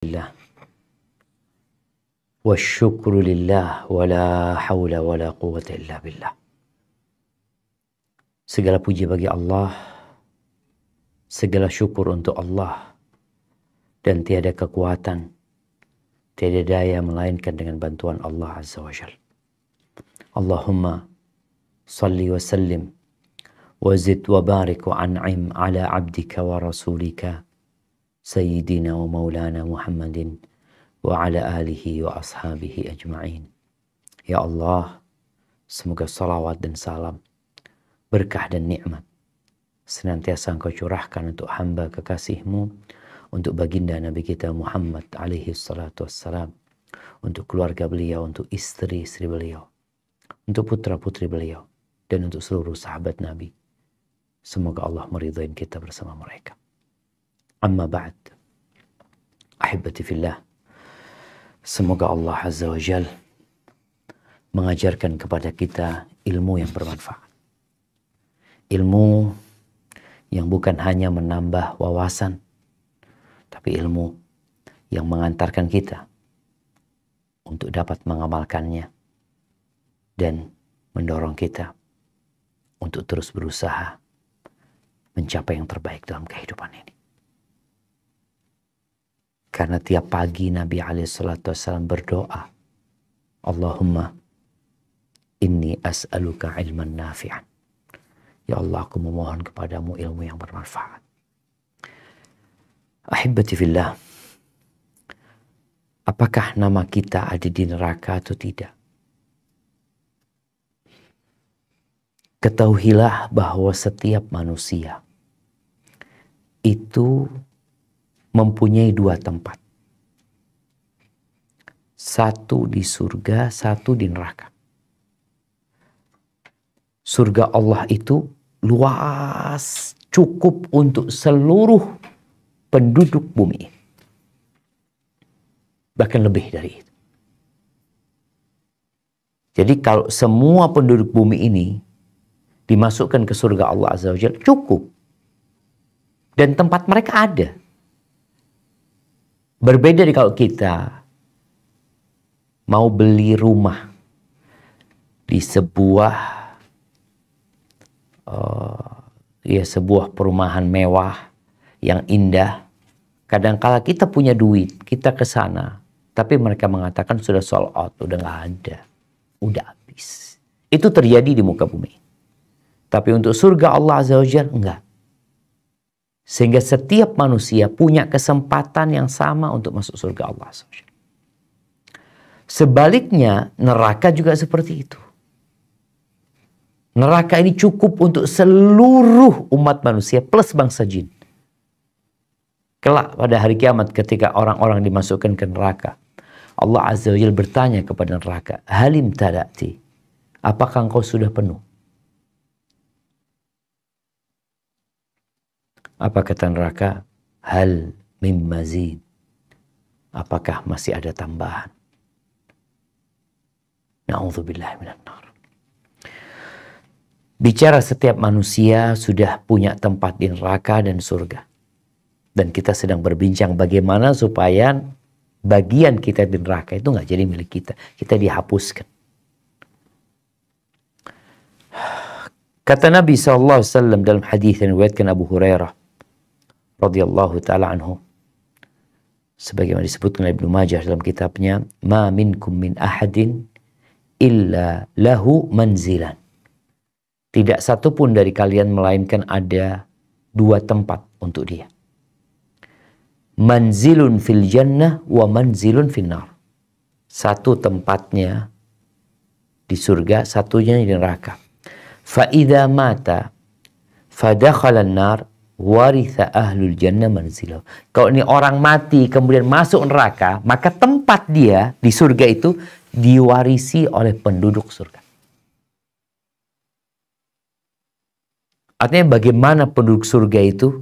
Lillah wa syukru lillah wa la hawla wa la quwwata illa billah. Segala puji bagi Allah, segala syukur untuk Allah, dan tiada kekuatan, tiada daya melainkan dengan bantuan Allah Azza wa Jalla. Allahumma salli wa sallim wa zid wa barik wa an'im ala abdika wa rasulika Sayyidina wa maulana Muhammadin wa ala alihi wa ashabihi ajma'in. Ya Allah, semoga salawat dan salam, berkah dan nikmat senantiasa Engkau curahkan untuk hamba kekasih-Mu, untuk baginda Nabi kita Muhammad alaihi salatu wassalam, untuk keluarga beliau, untuk istri-istri beliau, untuk putra-putri beliau, dan untuk seluruh sahabat Nabi. Semoga Allah meridhai kita bersama mereka. Amma ba'd, ahibati fillah, semoga Allah Azza wa Jal mengajarkan kepada kita ilmu yang bermanfaat. Ilmu yang bukan hanya menambah wawasan, tapi ilmu yang mengantarkan kita untuk dapat mengamalkannya dan mendorong kita untuk terus berusaha mencapai yang terbaik dalam kehidupan ini. Karena tiap pagi Nabi SAW berdoa, Allahumma inni as'aluka ilman nafi'an. Ya Allah, aku memohon kepadamu ilmu yang bermanfaat. Ahibati fillah, apakah nama kita ada di neraka atau tidak? Ketahuilah bahwa setiap manusia itu mempunyai dua tempat. Satu di surga, satu di neraka. Surga Allah itu luas, cukup untuk seluruh penduduk bumi. Bahkan lebih dari itu. Jadi kalau semua penduduk bumi ini dimasukkan ke surga Allah Azza wa Jalla, cukup. Dan tempat mereka ada. Berbeda dari kalau kita mau beli rumah di sebuah sebuah perumahan mewah yang indah. Kadang-kala kita punya duit, kita ke sana, tapi mereka mengatakan sudah sold out, udah nggak ada, udah habis. Itu terjadi di muka bumi. Tapi untuk surga Allah Azza wa Jalla enggak. Sehingga setiap manusia punya kesempatan yang sama untuk masuk surga Allah. Sebaliknya, neraka juga seperti itu. Neraka ini cukup untuk seluruh umat manusia plus bangsa jin. Kelak pada hari kiamat ketika orang-orang dimasukkan ke neraka, Allah Azza wa Jalla bertanya kepada neraka, Halim tada'ti, apakah engkau sudah penuh? Apa kata neraka? Hal mim mazid. Apakah masih ada tambahan? Na'udzubillah minan nar. Bicara setiap manusia sudah punya tempat di neraka dan surga. Dan kita sedang berbincang bagaimana supaya bagian kita di neraka itu nggak jadi milik kita. Kita dihapuskan. Kata Nabi SAW dalam hadis yang diriwayatkan Abu Hurairah radhiyallahu ta'ala anhu, sebagaimana disebutkan oleh Ibnu Majah dalam kitabnya, ma minkum min ahadin illa lahu manzilan. Tidak satu pun dari kalian melainkan ada dua tempat untuk dia. Manzilun fil jannah wa manzilun fil nar. Satu tempatnya di surga, satunya di neraka. Fa idza mata fadakhala an-nar waritha ahlul jannah manzilahu. Kalau ini orang mati kemudian masuk neraka, maka tempat dia di surga itu diwarisi oleh penduduk surga. Artinya bagaimana penduduk surga itu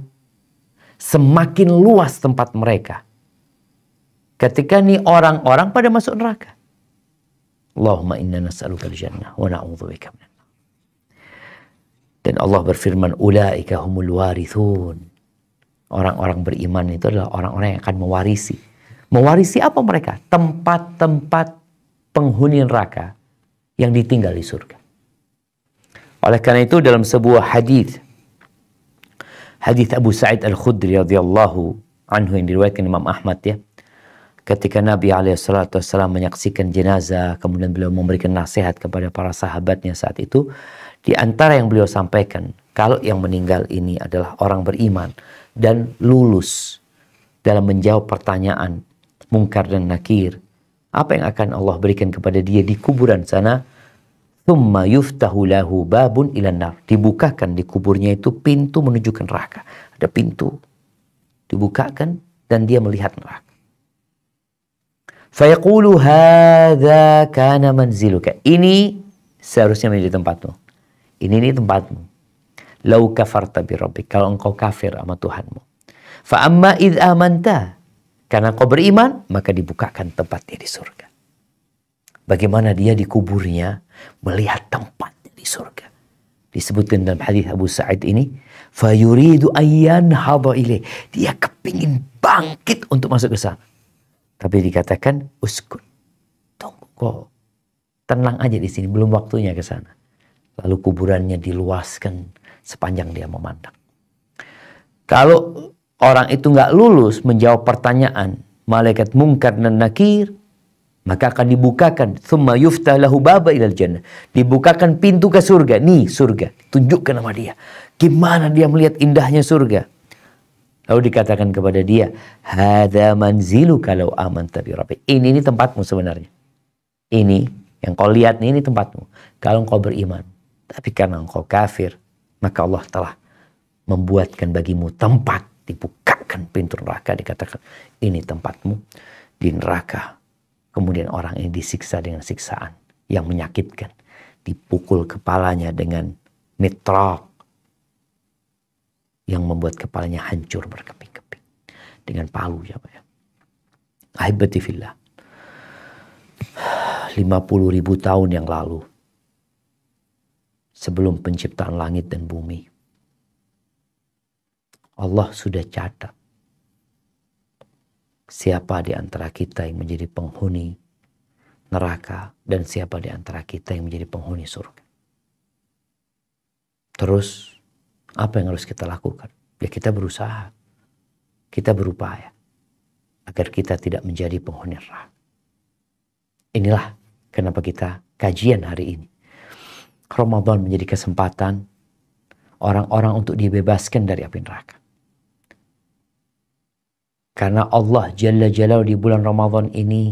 semakin luas tempat mereka ketika nih orang-orang pada masuk neraka. Allahumma inna nas'aluka al-jannah wa na'udzubika minan nar. Dan Allah berfirman, ulaika humul warithun. Orang-orang beriman itu adalah orang-orang yang akan mewarisi. Mewarisi apa mereka? Tempat-tempat penghuni neraka yang ditinggal di surga. Oleh karena itu dalam sebuah hadis Abu Sa'id Al-Khudri radhiyallahu anhu yang diriwayatkan Imam Ahmad ya, ketika Nabi SAW menyaksikan jenazah, kemudian beliau memberikan nasihat kepada para sahabatnya saat itu, di antara yang beliau sampaikan, kalau yang meninggal ini adalah orang beriman dan lulus dalam menjawab pertanyaan Munkar dan Nakir, apa yang akan Allah berikan kepada dia di kuburan sana? Thumma yuftahu lahu babun ilan nar. Dibukakan di kuburnya itu pintu menuju ke neraka. Ada pintu. Dibukakan dan dia melihat neraka. Fayaqulu hadza kana manziluka. Ini seharusnya menjadi tempatmu. Ini tempatmu. Lau kafarta bi rabbik. Kalau engkau kafir sama Tuhanmu. Fa amma idh amanta. Karena engkau beriman, maka dibukakan tempatnya di surga. Bagaimana dia di kuburnya melihat tempatnya di surga. Disebutkan dalam hadis Abu Sa'id ini, fayuridu ayyan haba ilaih. Dia kepingin bangkit untuk masuk ke sana. Tapi dikatakan uskun. Tunggu kok. Tenang aja di sini, belum waktunya ke sana. Lalu kuburannya diluaskan sepanjang dia memandang. Kalau orang itu nggak lulus menjawab pertanyaan malaikat Munkar dan Nakir, maka akan dibukakan thumma yuftah lahu baba ilal jannah. Dibukakan pintu ke surga. Nih surga. Tunjukkan nama dia. Gimana dia melihat indahnya surga. Lalu dikatakan kepada dia, hadza manziluka law amanta bi rabbik. Ini tempatmu sebenarnya. Ini yang kau lihat ini tempatmu. Kalau engkau beriman. Tapi karena engkau kafir, maka Allah telah membuatkan bagimu tempat. Dibukakan pintu neraka. Dikatakan ini tempatmu di neraka. Kemudian orang ini disiksa dengan siksaan yang menyakitkan. Dipukul kepalanya dengan mitrak yang membuat kepalanya hancur berkeping-keping. Dengan palu ya Pak ya. Ahibati fillah. 50.000 tahun yang lalu. Sebelum penciptaan langit dan bumi. Allah sudah catat. Siapa di antara kita yang menjadi penghuni neraka dan siapa di antara kita yang menjadi penghuni surga. Terus apa yang harus kita lakukan? Ya kita berusaha. Kita berupaya agar kita tidak menjadi penghuni neraka. Inilah kenapa kita kajian hari ini. Ramadan menjadi kesempatan orang-orang untuk dibebaskan dari api neraka. Karena Allah Jalla Jalaluhu di bulan Ramadan ini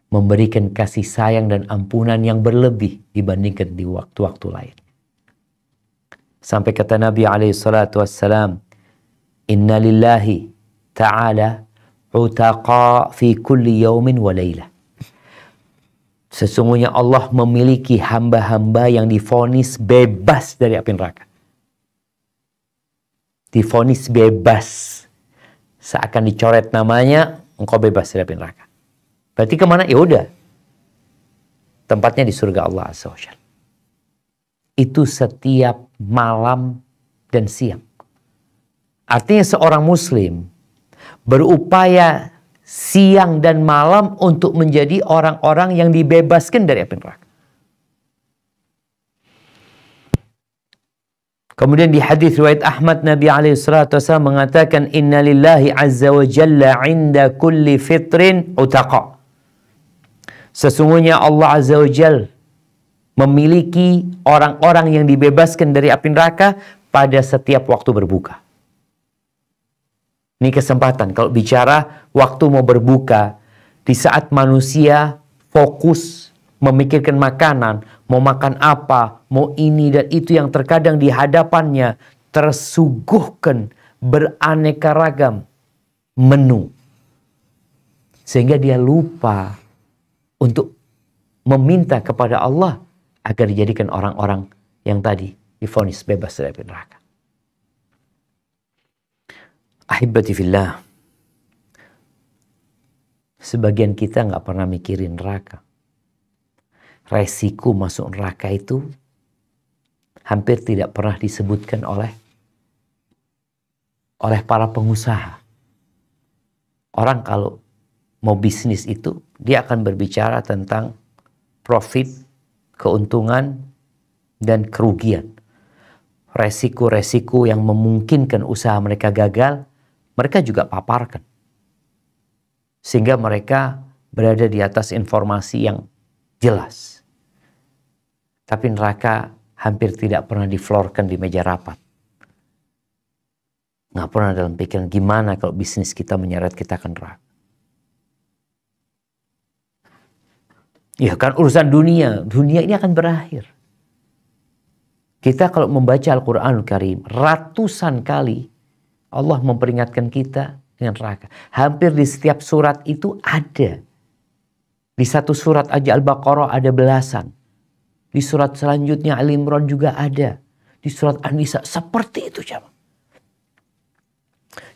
memberikan kasih sayang dan ampunan yang berlebih dibandingkan di waktu-waktu lain. Sampai kata Nabi SAW, Inna lillahi ta'ala utaqa fi kulli yaumin wa laylah. Sesungguhnya Allah memiliki hamba-hamba yang divonis bebas dari api neraka. Divonis bebas. Seakan dicoret namanya, engkau bebas dari api neraka. Berarti kemana? Ya udah. Tempatnya di surga Allah Azza wa Jalla. Itu setiap malam dan siang. Artinya seorang muslim berupaya siang dan malam untuk menjadi orang-orang yang dibebaskan dari api neraka. Kemudian di hadis riwayat Ahmad, Nabi SAW mengatakan, Inna lillahi azza wa jalla inda kulli fitrin utaqa. Sesungguhnya Allah azza wa jalla memiliki orang-orang yang dibebaskan dari api neraka pada setiap waktu berbuka. Ini kesempatan kalau bicara waktu mau berbuka, di saat manusia fokus memikirkan makanan, mau makan apa, mau ini dan itu yang terkadang di hadapannya tersuguhkan beraneka ragam menu. Sehingga dia lupa untuk meminta kepada Allah agar dijadikan orang-orang yang tadi divonis bebas dari api neraka. Ahibati fillah. Sebagian kita nggak pernah mikirin neraka. Resiko masuk neraka itu hampir tidak pernah disebutkan oleh para pengusaha, Orang kalau mau bisnis itu, dia akan berbicara tentang profit, keuntungan, dan kerugian. Resiko-resiko yang memungkinkan usaha mereka gagal, mereka juga paparkan. Sehingga mereka berada di atas informasi yang jelas. Tapi neraka hampir tidak pernah diflorkan di meja rapat. Nggak pernah dalam pikiran gimana kalau bisnis kita menyeret kita ke neraka. Ya kan urusan dunia ini akan berakhir. Kita kalau membaca Al-Quranul Karim, ratusan kali Allah memperingatkan kita dengan neraka. Hampir di setiap surat itu ada. Di satu surat aja Al-Baqarah ada belasan. Di surat selanjutnya Al-Imran juga ada. Di surat An-Nisa seperti itu, jemaah.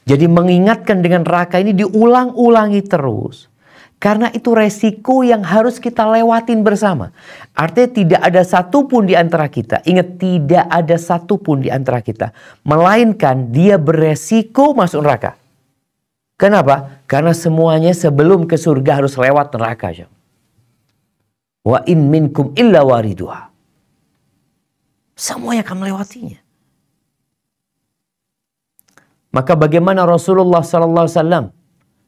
Jadi mengingatkan dengan neraka ini diulang-ulangi terus. Karena itu resiko yang harus kita lewatin bersama. Artinya tidak ada satupun di antara kita. Ingat, tidak ada satupun di antara kita. Melainkan dia beresiko masuk neraka. Kenapa? Karena semuanya sebelum ke surga harus lewat neraka. Wa in minkum illa wariduha. Semuanya akan melewatinya. Maka bagaimana Rasulullah SAW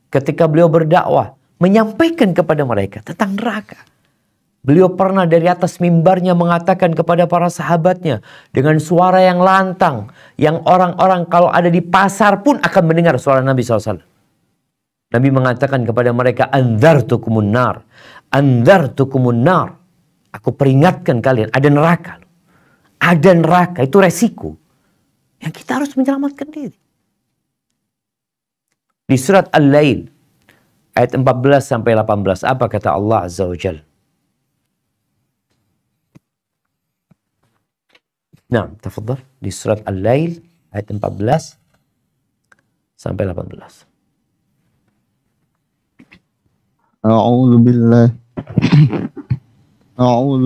ketika beliau berdakwah menyampaikan kepada mereka tentang neraka. Beliau pernah dari atas mimbarnya mengatakan kepada para sahabatnya dengan suara yang lantang, yang orang-orang kalau ada di pasar pun akan mendengar suara Nabi SAW. Nabi mengatakan kepada mereka, andzartukumun nar, andzartukumun nar. Aku peringatkan kalian, ada neraka. Ada neraka, itu resiko. Yang kita harus menyelamatkan diri. Di surat Al-Lail, ayat 14 sampai 18, apa kata Allah Azza wa Jalla? Nah, tafadhal di surat Al-Lail ayat 14 sampai 18. A'udzu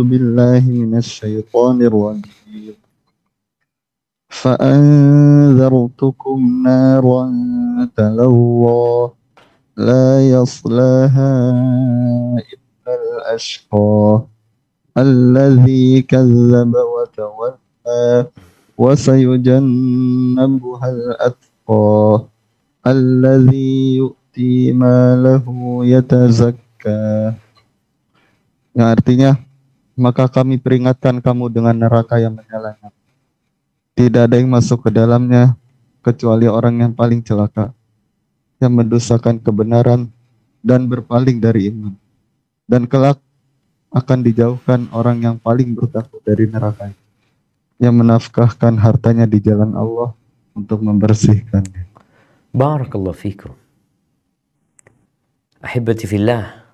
billahi minasy syaithanir rajim. فأنذرتكم نارا تلظى لا يصلاها إلا الأشقى الذي كذب وتولى وسيجنبها الأتقى الذي يؤتي ماله يتزكى. Yang artinya, maka kami peringatkan kamu dengan neraka yang menyala-nyala. Tidak ada yang masuk ke dalamnya kecuali orang yang paling celaka, yang mendustakan kebenaran dan berpaling dari iman. Dan kelak akan dijauhkan orang yang paling bertakwa dari neraka, yang menafkahkan hartanya di jalan Allah untuk membersihkannya. Barakallahu fikum. Ahibati fillah,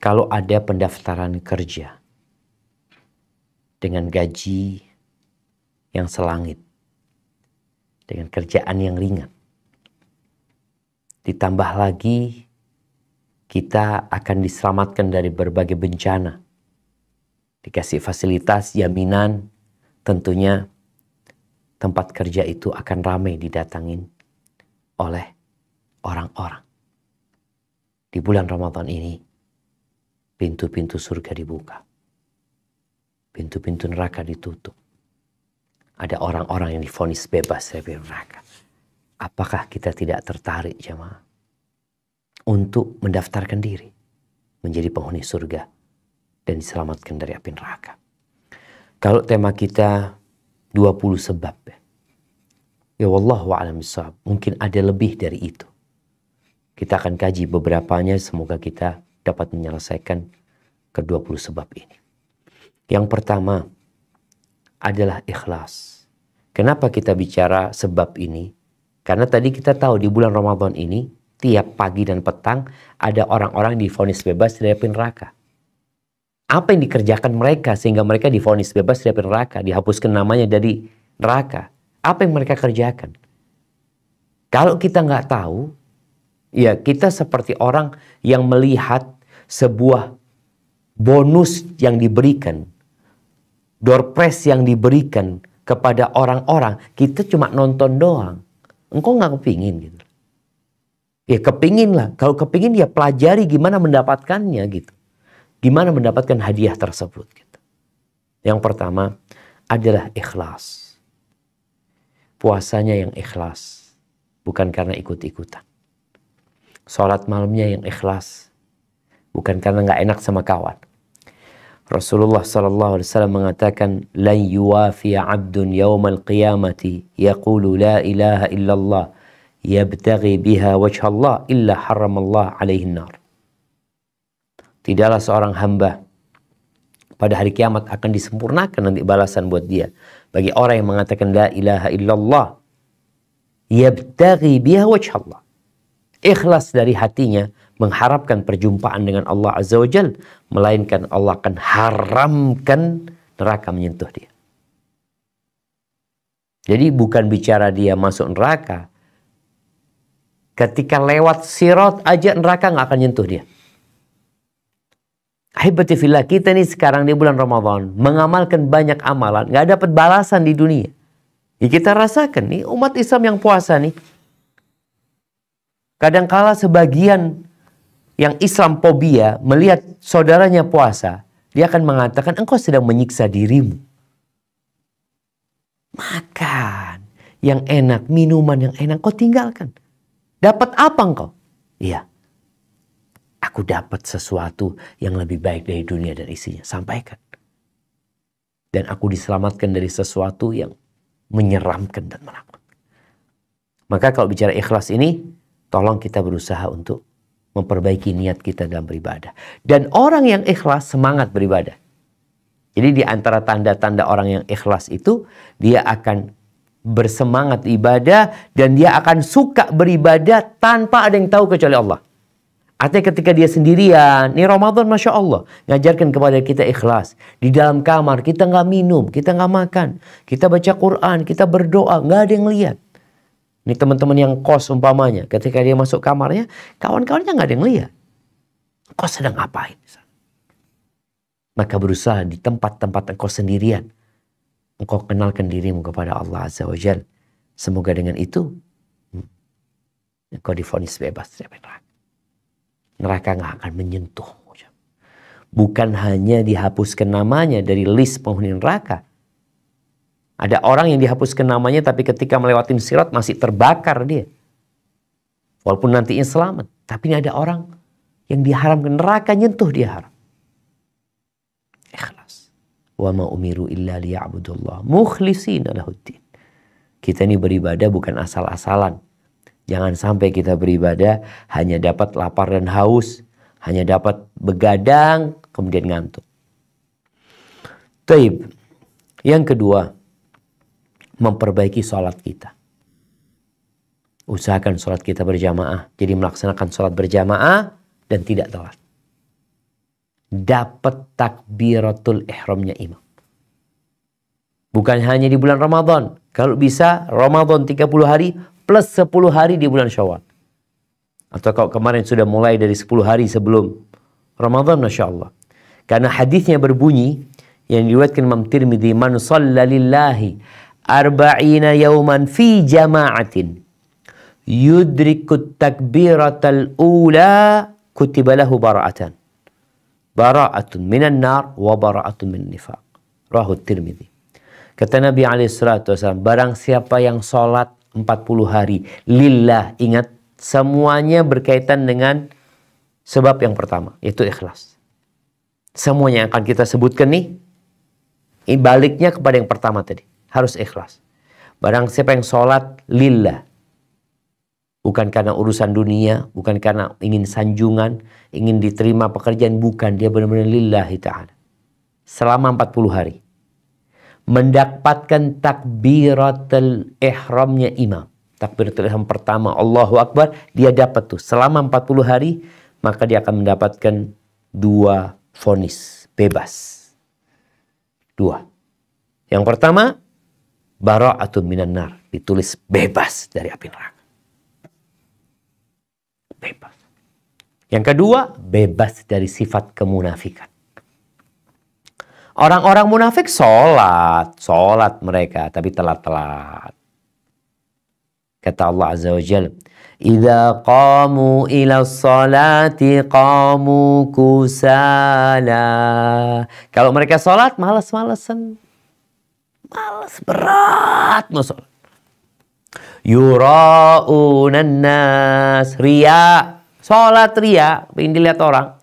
kalau ada pendaftaran kerja dengan gaji yang selangit, dengan kerjaan yang ringan, ditambah lagi kita akan diselamatkan dari berbagai bencana, dikasih fasilitas, jaminan, tentunya tempat kerja itu akan ramai didatangin oleh orang-orang. Di bulan Ramadan ini, pintu-pintu surga dibuka, pintu-pintu neraka ditutup. Ada orang-orang yang divonis bebas dari neraka. Apakah kita tidak tertarik, jemaah, untuk mendaftarkan diri menjadi penghuni surga dan diselamatkan dari api neraka? Kalau tema kita 20 sebab, ya wallahu a'lam bishawab, mungkin ada lebih dari itu. Kita akan kaji beberapanya, semoga kita dapat menyelesaikan ke-20 sebab ini. Yang pertama adalah ikhlas. Kenapa kita bicara sebab ini? Karena tadi kita tahu di bulan Ramadan ini, tiap pagi dan petang ada orang-orang divonis bebas dari api neraka. Apa yang dikerjakan mereka sehingga mereka divonis bebas dari api neraka, dihapuskan namanya dari neraka? Apa yang mereka kerjakan? Kalau kita nggak tahu, ya kita seperti orang yang melihat sebuah bonus yang diberikan, door prize yang diberikan kepada orang-orang, kita cuma nonton doang. Engkau nggak kepingin gitu. Ya kepingin lah. Kalau kepingin ya pelajari gimana mendapatkannya gitu. Gimana mendapatkan hadiah tersebut gitu. Yang pertama adalah ikhlas. Puasanya yang ikhlas. Bukan karena ikut-ikutan. Sholat malamnya yang ikhlas. Bukan karena nggak enak sama kawan. Rasulullah SAW mengatakan, "La yuwafiya 'abdun yawmal qiyamati yaqulu la ilaha illallah yabtaghi biha wajha Allah illa haramallah alaihi nar." Tidaklah seorang hamba pada hari kiamat akan disempurnakan nanti balasan buat dia. Bagi orang yang mengatakan la ilaha illallah yabtaghi biha wajha Allah. Ikhlas dari hatinya mengharapkan perjumpaan dengan Allah Azza wa Jal, melainkan Allah akan haramkan neraka menyentuh dia. Jadi bukan bicara dia masuk neraka. Ketika lewat sirat aja neraka nggak akan nyentuh dia. Ahibati fillah, kita nih sekarang di bulan Ramadan mengamalkan banyak amalan, nggak dapat balasan di dunia. Ya kita rasakan nih umat Islam yang puasa nih. Kadangkala sebagian yang Islam fobia melihat saudaranya puasa, dia akan mengatakan engkau sedang menyiksa dirimu. Makan yang enak, minuman yang enak, kau tinggalkan. Dapat apa engkau? Iya, aku dapat sesuatu yang lebih baik dari dunia dan isinya. Sampaikan. Dan aku diselamatkan dari sesuatu yang menyeramkan dan menakutkan. Maka kalau bicara ikhlas ini, tolong kita berusaha untuk memperbaiki niat kita dalam beribadah. Dan orang yang ikhlas semangat beribadah. Jadi di antara tanda-tanda orang yang ikhlas itu, dia akan bersemangat ibadah dan dia akan suka beribadah tanpa ada yang tahu kecuali Allah. Artinya ketika dia sendirian, ini Ramadan Masya Allah, ngajarkan kepada kita ikhlas. Di dalam kamar kita nggak minum, kita nggak makan. Kita baca Quran, kita berdoa, nggak ada yang lihat. Ini teman-teman yang kos umpamanya, ketika dia masuk kamarnya, kawan-kawannya nggak ada yang lihat. Kau sedang ngapain? Maka berusaha di tempat-tempat engkau sendirian, engkau kenalkan dirimu kepada Allah Azza wa Jal. Semoga dengan itu, engkau divonis bebas dari neraka. Neraka nggak akan menyentuhmu. Bukan hanya dihapuskan namanya dari list penghuni neraka. Ada orang yang dihapuskan namanya tapi ketika melewati sirat masih terbakar dia. Walaupun nantinya selamat. Tapi ini ada orang yang diharamkan neraka nyentuh dia haram. Ikhlas. Wa ma umiru illa liya'budullah mukhlishina lahuddin. Kita ini beribadah bukan asal-asalan. Jangan sampai kita beribadah hanya dapat lapar dan haus. Hanya dapat begadang kemudian ngantuk. Taib. Yang kedua, memperbaiki sholat kita. Usahakan sholat kita berjamaah. Jadi melaksanakan sholat berjamaah dan tidak telat. Dapat takbiratul ihramnya imam. Bukan hanya di bulan Ramadan. Kalau bisa Ramadan 30 hari plus 10 hari di bulan Syawal. Atau kalau kemarin sudah mulai dari 10 hari sebelum Ramadan, Masya Allah. Karena hadisnya berbunyi yang diriwayatkan Imam Tirmidzi, man shalla lillahi arba'ina yawman fi jama'atin yudrikut takbiratal ula kutiba lahu bara'atan. Bara'atun minan nar wa bara'atun min nifaq. Rawahu Tirmidzi. Kata Nabi SAW, barang siapa yang sholat 40 hari lillah, ingat semuanya berkaitan dengan sebab yang pertama, yaitu ikhlas. Semuanya yang akan kita sebutkan nih, baliknya kepada yang pertama tadi. Harus ikhlas. Barang siapa yang sholat lillah. Bukan karena urusan dunia. Bukan karena ingin sanjungan. Ingin diterima pekerjaan. Bukan. Dia benar-benar lillahi ta'ala. Selama 40 hari. Mendapatkan takbiratul ihramnya imam. Takbiratul ihram pertama. Allahu Akbar. Dia dapat tuh. Selama 40 hari. Maka dia akan mendapatkan 2 vonis. Bebas. 2. Yang pertama. Bara'atun minan nar. Ditulis bebas dari api neraka. Bebas. Yang kedua, bebas dari sifat kemunafikan. Orang-orang munafik sholat mereka, tapi telat-telat. Kata Allah Azza wa Jalla, "Idza qamu ila sholati qamu kusala." Kalau mereka sholat malas-malesan. Malas, berat mau sholat. Yura'unan nas, riya. Sholat riya, ingin dilihat orang.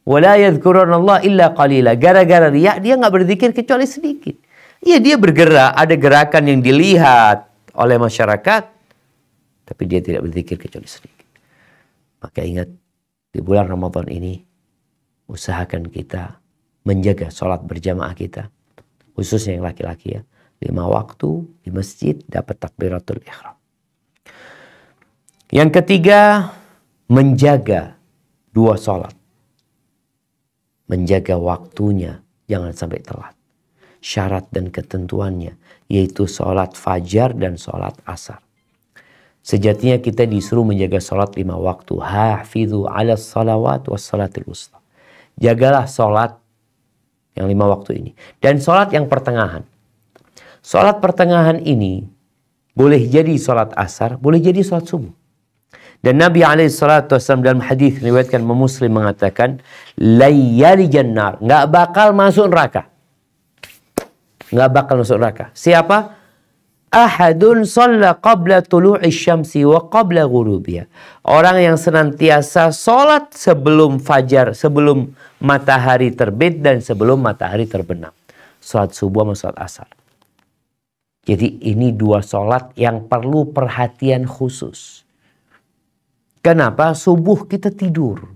Wala yadhkurunallah illa qalila. Gara-gara riya dia nggak berzikir kecuali sedikit. Iya, dia bergerak, ada gerakan yang dilihat oleh masyarakat, tapi dia tidak berzikir kecuali sedikit. Maka ingat, di bulan Ramadan ini usahakan kita menjaga sholat berjamaah kita, khususnya yang laki-laki ya. 5 waktu di masjid dapat takbiratul ihram. Yang ketiga, menjaga 2 sholat. Menjaga waktunya, jangan sampai telat. Syarat dan ketentuannya, yaitu sholat fajar dan sholat asar. Sejatinya kita disuruh menjaga sholat 5 waktu. Hafidhu ala salawat was salatil wusta. Jagalah sholat yang 5 waktu ini. Dan sholat yang pertengahan. Sholat pertengahan ini boleh jadi sholat asar, boleh jadi sholat subuh. Dan Nabi SAW dalam hadis riwayatkan Muslim mengatakan, layyali jannar, nggak bakal masuk neraka. Nggak bakal masuk neraka. Siapa? Ahadun shalla qabla tulu'i syamsi wa qabla ghurubiha. Orang yang senantiasa sholat sebelum fajar, sebelum matahari terbit dan sebelum matahari terbenam. Sholat subuh sama sholat asar. Jadi ini 2 sholat yang perlu perhatian khusus. Kenapa? Subuh kita tidur.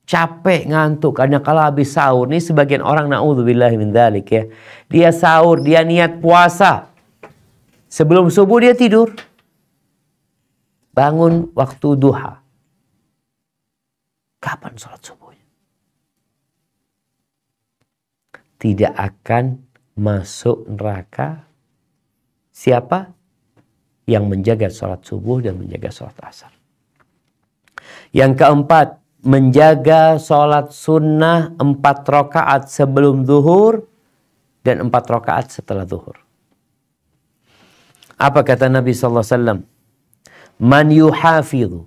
Capek, ngantuk. Karena kalau habis sahur, nih sebagian orang na'udzubillahi min dzalik ya. Dia sahur, dia niat puasa. Sebelum subuh dia tidur. Bangun waktu duha. Kapan sholat subuhnya? Tidak akan masuk neraka. Siapa? Yang menjaga sholat subuh dan menjaga sholat asar. Yang keempat, menjaga sholat sunnah 4 rakaat sebelum zuhur dan 4 rakaat setelah zuhur. Apa kata Nabi SAW? Man yuhafidhu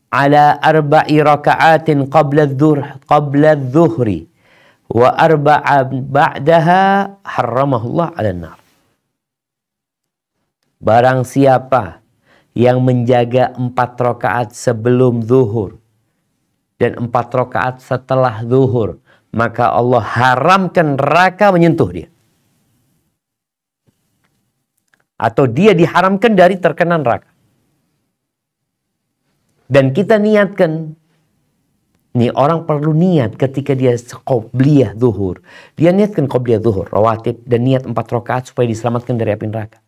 ala 4 rakaatin qabla dhuhri wa 4 ba'daha harramahullah ala nar. Barang siapa yang menjaga 4 rakaat sebelum zuhur dan 4 rakaat setelah zuhur, maka Allah haramkan neraka menyentuh dia. Atau dia diharamkan dari terkena neraka. Dan kita niatkan, nih orang perlu niat ketika dia qobliyah zuhur. Dia niatkan qobliyah zuhur, rawatib, dan niat 4 rakaat supaya diselamatkan dari api neraka.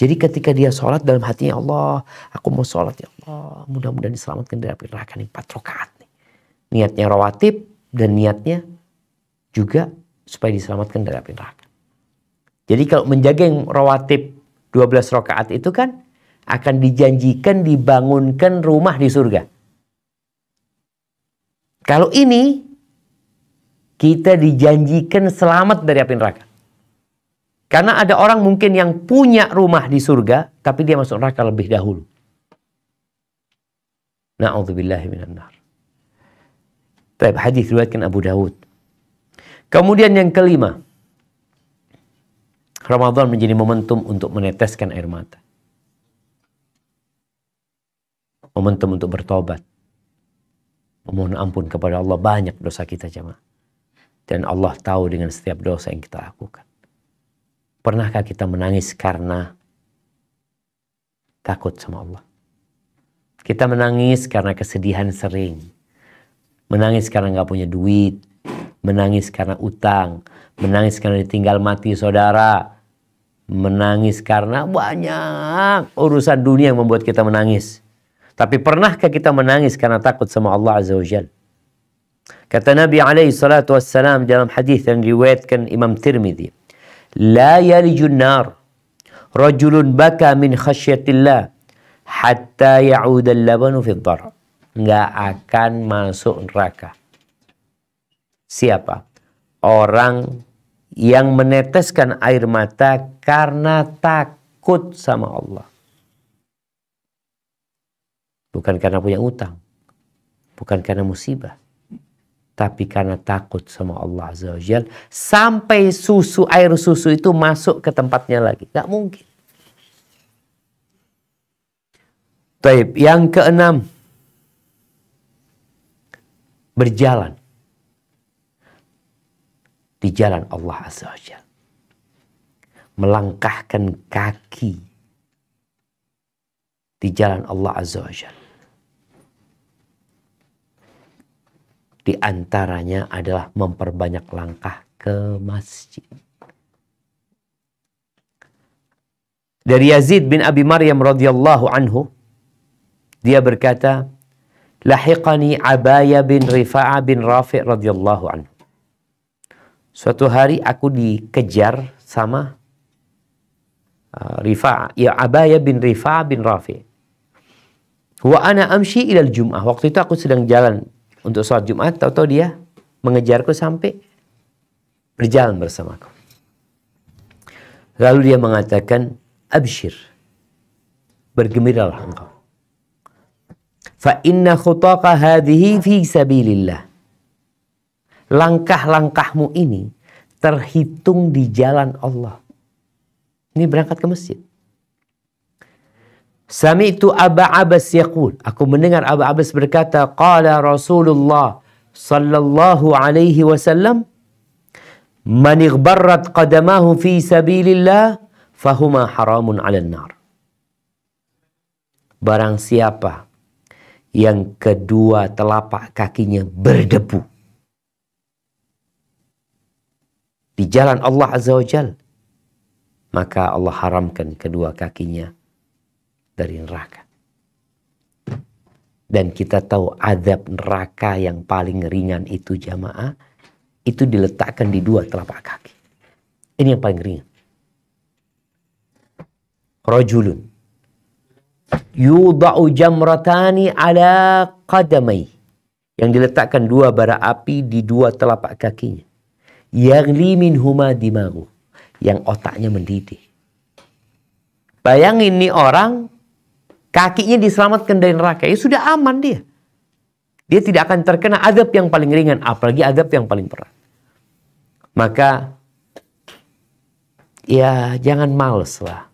Jadi ketika dia sholat dalam hatinya, Allah, aku mau sholat ya Allah, mudah-mudahan diselamatkan dari api neraka nih, 4 rakaat nih. Niatnya rawatib dan niatnya juga supaya diselamatkan dari api neraka. Jadi kalau menjaga yang rawatib 12 rakaat itu kan akan dijanjikan dibangunkan rumah di surga. Kalau ini kita dijanjikan selamat dari api neraka. Karena ada orang mungkin yang punya rumah di surga, tapi dia masuk neraka lebih dahulu. Na'udzubillahi minan nar. Baik, hadis riwayatkan Abu Dawud. Kemudian yang kelima, Ramadan menjadi momentum untuk meneteskan air mata. Momentum untuk bertobat. Memohon ampun kepada Allah, banyak dosa kita jemaah. Dan Allah tahu dengan setiap dosa yang kita lakukan. Pernahkah kita menangis karena takut sama Allah? Kita menangis karena kesedihan sering. Menangis karena gak punya duit. Menangis karena utang. Menangis karena ditinggal mati saudara. Menangis karena banyak urusan dunia yang membuat kita menangis. Tapi pernahkah kita menangis karena takut sama Allah Azza wa Jalla? Kata Nabi SAW dalam hadis yang diriwayatkan Imam Tirmidzi, la yalijun nar rajulun baka min khasyatillah hatta ya'udal labanu fid dhar. Nggak akan masuk neraka. Siapa? Orang yang meneteskan air mata karena takut sama Allah. Bukan karena punya utang. Bukan karena musibah. Tapi karena takut sama Allah Azza wa Jalla. Sampai air susu itu masuk ke tempatnya lagi. Gak mungkin. Taib. Yang keenam. Berjalan. Di jalan Allah Azza wa Jalla. Melangkahkan kaki. Di jalan Allah Azza wa Jalla. Di antaranya adalah memperbanyak langkah ke masjid. Dari Yazid bin Abi Maryam radhiyallahu anhu, dia berkata, lahiqani Abaya bin Rifa'ah bin Rafi' radhiyallahu anhu. Suatu hari aku dikejar sama Rifa'ah, ya Abaya bin Rifa'ah bin Rafi'. Wa ana amshi ilal Jum'ah. Waktu itu aku sedang jalan untuk sholat Jumat, tahu-tahu dia mengejarku sampai berjalan bersamaku. Lalu dia mengatakan, abshir, bergembiralah engkau. Fa inna khutaka hadhihi fi sabilillah. Langkah-langkahmu ini terhitung di jalan Allah. Ini berangkat ke masjid. Sami'tu Aba Abbas yaqul. Aku mendengar Aba Abbas berkata, qala Rasulullah sallallahu alaihi wasallam, man ighbarrat qadamahu fi sabilillah fahuma haramun 'alan nar. Barang siapa yang kedua telapak kakinya berdebu di jalan Allah Azza wa Jalla, maka Allah haramkan kedua kakinya dari neraka. Dan kita tahu azab neraka yang paling ringan itu jamaah, itu diletakkan di dua telapak kaki. Ini yang paling ringan. Rajulun yudha'u jamratani ala qadamai, yang diletakkan dua bara api di dua telapak kakinya. Yaghli minhuma dimagu, yang otaknya mendidih. Bayangin nih orang, kakinya diselamatkan dari neraka, ya sudah aman dia. Dia tidak akan terkena azab yang paling ringan, apalagi azab yang paling berat. Maka ya jangan males lah.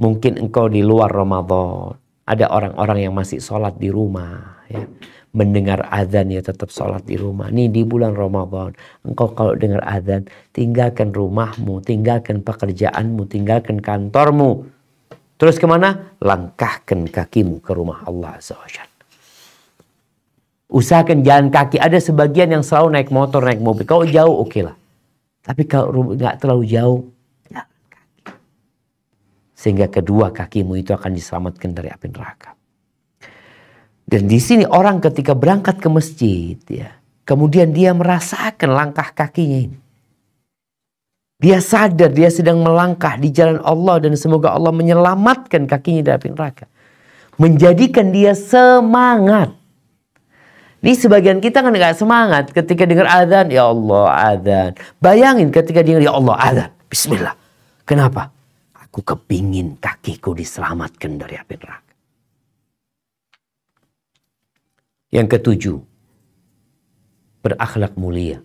Mungkin engkau di luar Ramadan, ada orang-orang yang masih sholat di rumah, ya. Mendengar azan ya tetap sholat di rumah. Nih di bulan Ramadan, engkau kalau dengar azan, tinggalkan rumahmu, tinggalkan pekerjaanmu, tinggalkan kantormu. Terus kemana? Langkahkan kakimu ke rumah Allah Azza wa Jalla. Usahakan jalan kaki. Ada sebagian yang selalu naik motor, naik mobil. Kalau jauh oke lah. Tapi kalau nggak terlalu jauh, jalan kaki. Sehingga kedua kakimu itu akan diselamatkan dari api neraka. Dan di sini orang ketika berangkat ke masjid, ya, kemudian dia merasakan langkah kakinya ini. Dia sadar dia sedang melangkah di jalan Allah dan semoga Allah menyelamatkan kakinya dari api neraka. Menjadikan dia semangat. Ini sebagian kita kan gak semangat ketika dengar azan, ya Allah azan. Bayangin ketika dengar ya Allah azan, bismillah. Kenapa? Aku kepingin kakiku diselamatkan dari api neraka. Yang ketujuh, berakhlak mulia.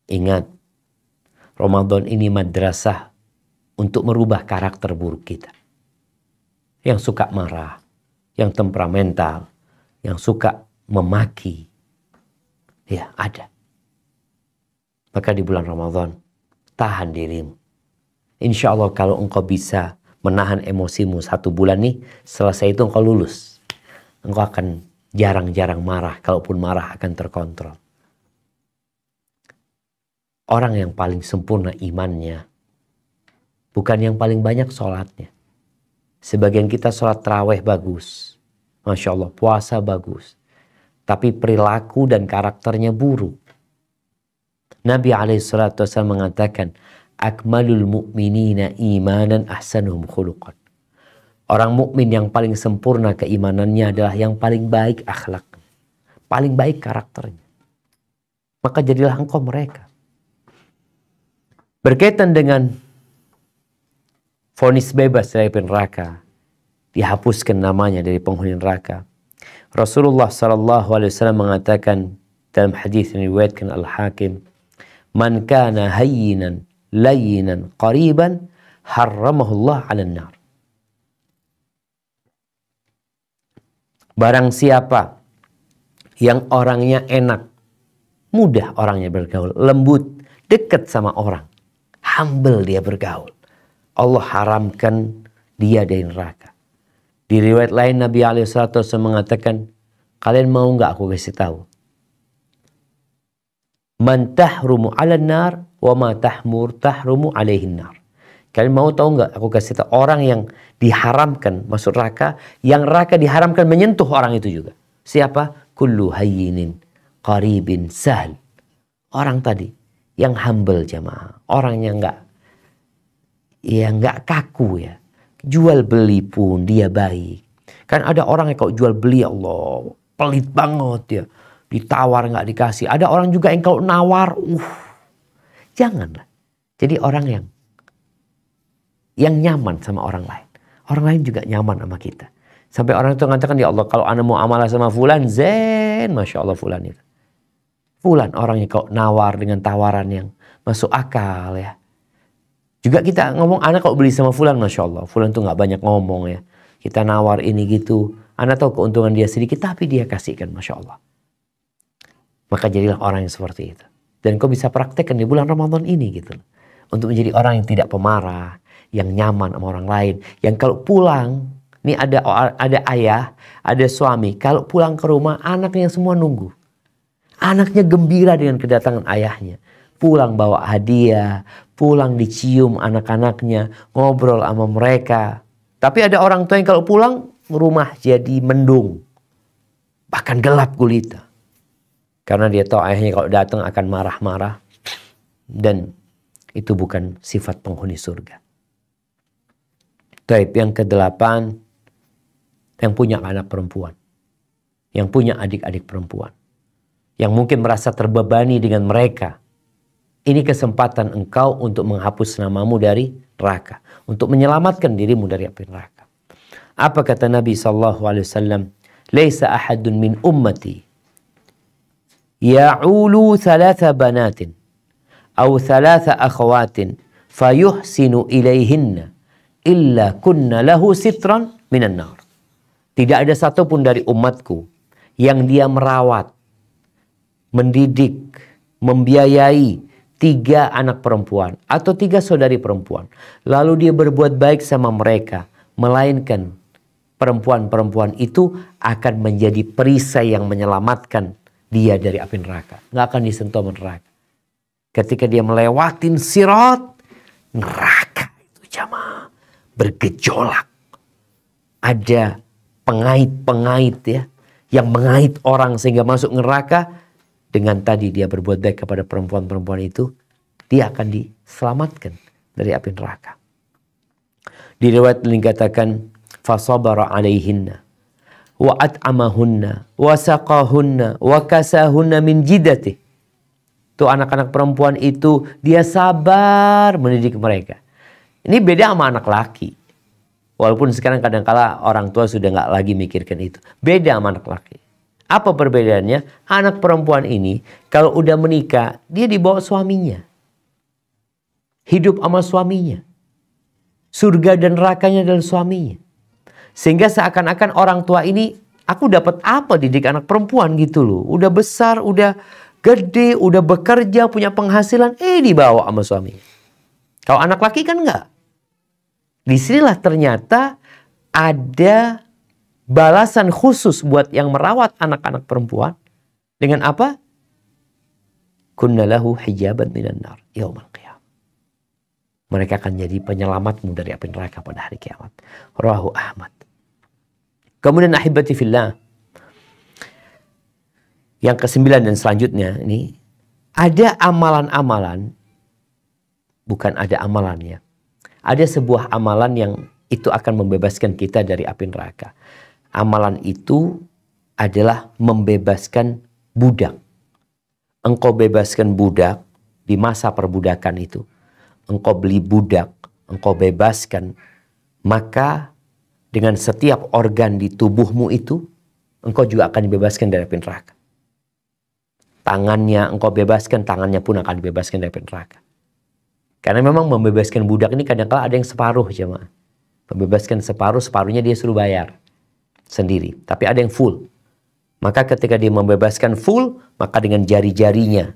Ingat, Ramadan ini madrasah untuk merubah karakter buruk kita. Yang suka marah, yang temperamental, yang suka memaki. Ya, ada. Maka di bulan Ramadan, tahan dirimu. Insya Allah kalau engkau bisa menahan emosimu 1 bulan nih, selesai itu engkau lulus. Engkau akan jarang-jarang marah, kalaupun marah akan terkontrol. Orang yang paling sempurna imannya, bukan yang paling banyak sholatnya. Sebagian kita sholat tarawih bagus, Masya Allah, puasa bagus. Tapi perilaku dan karakternya buruk. Nabi SAW mengatakan, akmalul mu'minina imanan ahsanuhum khuluqan. Orang mukmin yang paling sempurna keimanannya adalah yang paling baik akhlak, paling baik karakternya. Maka jadilah engkau mereka. Berkaitan dengan vonis bebas dari neraka, dihapuskan namanya dari penghuni neraka. Rasulullah SAW mengatakan dalam hadis yang diriwayatkan Al-Hakim, "Man kana hayyinan layyinan qariban harramahullah 'alan nar." Barang siapa yang orangnya enak, mudah orangnya bergaul, lembut, dekat sama orang, humble dia bergaul, Allah haramkan dia dari neraka. Di riwayat lain Nabi SAW mengatakan, kalian mau nggak aku kasih tahu? Man tahrumu 'alan nar wa ma tahrumu 'alaihin nar. Kalian mau tahu nggak aku kasih tahu orang yang diharamkan masuk neraka, yang neraka diharamkan menyentuh orang itu juga. Siapa? Kullu hayyinin qaribin sahl. Orang tadi yang humble jamaah, orang yang nggak kaku ya. Jual beli pun dia baik. Kan ada orang yang kalau jual beli, Allah, pelit banget ya. Ditawar nggak dikasih. Ada orang juga yang kalau nawar, janganlah. Jadi orang yang nyaman sama orang lain. Orang lain juga nyaman sama kita. Sampai orang itu mengatakan, ya Allah, kalau ana mau amalah sama fulan, zen, Masya Allah fulan itu. Fulan orangnya kalau nawar dengan tawaran yang masuk akal ya. Juga kita ngomong, anak kalau beli sama fulan, Masya Allah. Fulan tuh nggak banyak ngomong ya. Kita nawar ini gitu. Anak tahu keuntungan dia sedikit, tapi dia kasihkan, Masya Allah. Maka jadilah orang yang seperti itu. Dan kau bisa praktekkan di bulan Ramadan ini gitu. Untuk menjadi orang yang tidak pemarah, yang nyaman sama orang lain. Yang kalau pulang, ini ada ayah, ada suami. Kalau pulang ke rumah, anaknya semua nunggu. Anaknya gembira dengan kedatangan ayahnya. Pulang bawa hadiah, pulang dicium anak-anaknya, ngobrol sama mereka. Tapi ada orang tua yang kalau pulang, rumah jadi mendung. Bahkan gelap gulita. Karena dia tahu ayahnya kalau datang akan marah-marah. Dan itu bukan sifat penghuni surga. Taib yang ke-8, yang punya anak perempuan. Yang punya adik-adik perempuan. Yang mungkin merasa terbebani dengan mereka. Ini kesempatan engkau untuk menghapus namamu dari neraka. Untuk menyelamatkan dirimu dari api neraka. Apa kata Nabi SAW? Laisa ahadun min ummati ya'ulu thalatha banatin. Au thalatha akhawatin. Fayuhsinu ilayhinna. Illa kunna lahu sitran minan nar. Tidak ada satupun dari umatku yang dia merawat, mendidik, membiayai 3 anak perempuan atau 3 saudari perempuan. Lalu dia berbuat baik sama mereka. Melainkan perempuan-perempuan itu akan menjadi perisai yang menyelamatkan dia dari api neraka. Nggak akan disentuh neraka. Ketika dia melewatin sirat, neraka itu jamaah bergejolak. Ada pengait-pengait ya, yang mengait orang sehingga masuk neraka. Dengan tadi dia berbuat baik kepada perempuan-perempuan itu, dia akan diselamatkan dari api neraka. Di riwayat dikatakan, fasabara alaihinna wa at'amahunna wa saqahunna wa kasahunna min jidatih. Tuh anak-anak perempuan itu dia sabar mendidik mereka. Ini beda sama anak laki. Walaupun sekarang kadang-kala orang tua sudah nggak lagi mikirkan itu. Beda sama anak laki. Apa perbedaannya? Anak perempuan ini kalau udah menikah, dia dibawa suaminya. Hidup sama suaminya. Surga dan nerakanya adalah suaminya. Sehingga seakan-akan orang tua ini, aku dapat apa didik anak perempuan gitu loh. Udah besar, udah gede, udah bekerja, punya penghasilan, dibawa sama suaminya. Kalau anak laki kan enggak. Disinilah ternyata ada balasan khusus buat yang merawat anak-anak perempuan. Dengan apa? Kunna lahu hijaban minan nar yaumal qiyamah. Mereka akan jadi penyelamatmu dari api neraka pada hari kiamat. Rawahu Ahmad. Kemudian ahibati fillah. Yang ke-9 dan selanjutnya ini. Ada amalan-amalan. Bukan ada amalannya. Ada sebuah amalan yang itu akan membebaskan kita dari api neraka. Amalan itu adalah membebaskan budak. Engkau bebaskan budak di masa perbudakan itu. Engkau beli budak, engkau bebaskan. Maka dengan setiap organ di tubuhmu itu, engkau juga akan dibebaskan dari api neraka. Tangannya engkau bebaskan, tangannya pun akan dibebaskan dari api neraka. Karena memang membebaskan budak ini kadang-kala ada yang separuh, jemaah. Membebaskan separuh, separuhnya dia suruh bayar sendiri. Tapi ada yang full. Maka ketika dia membebaskan full, maka dengan jari-jarinya,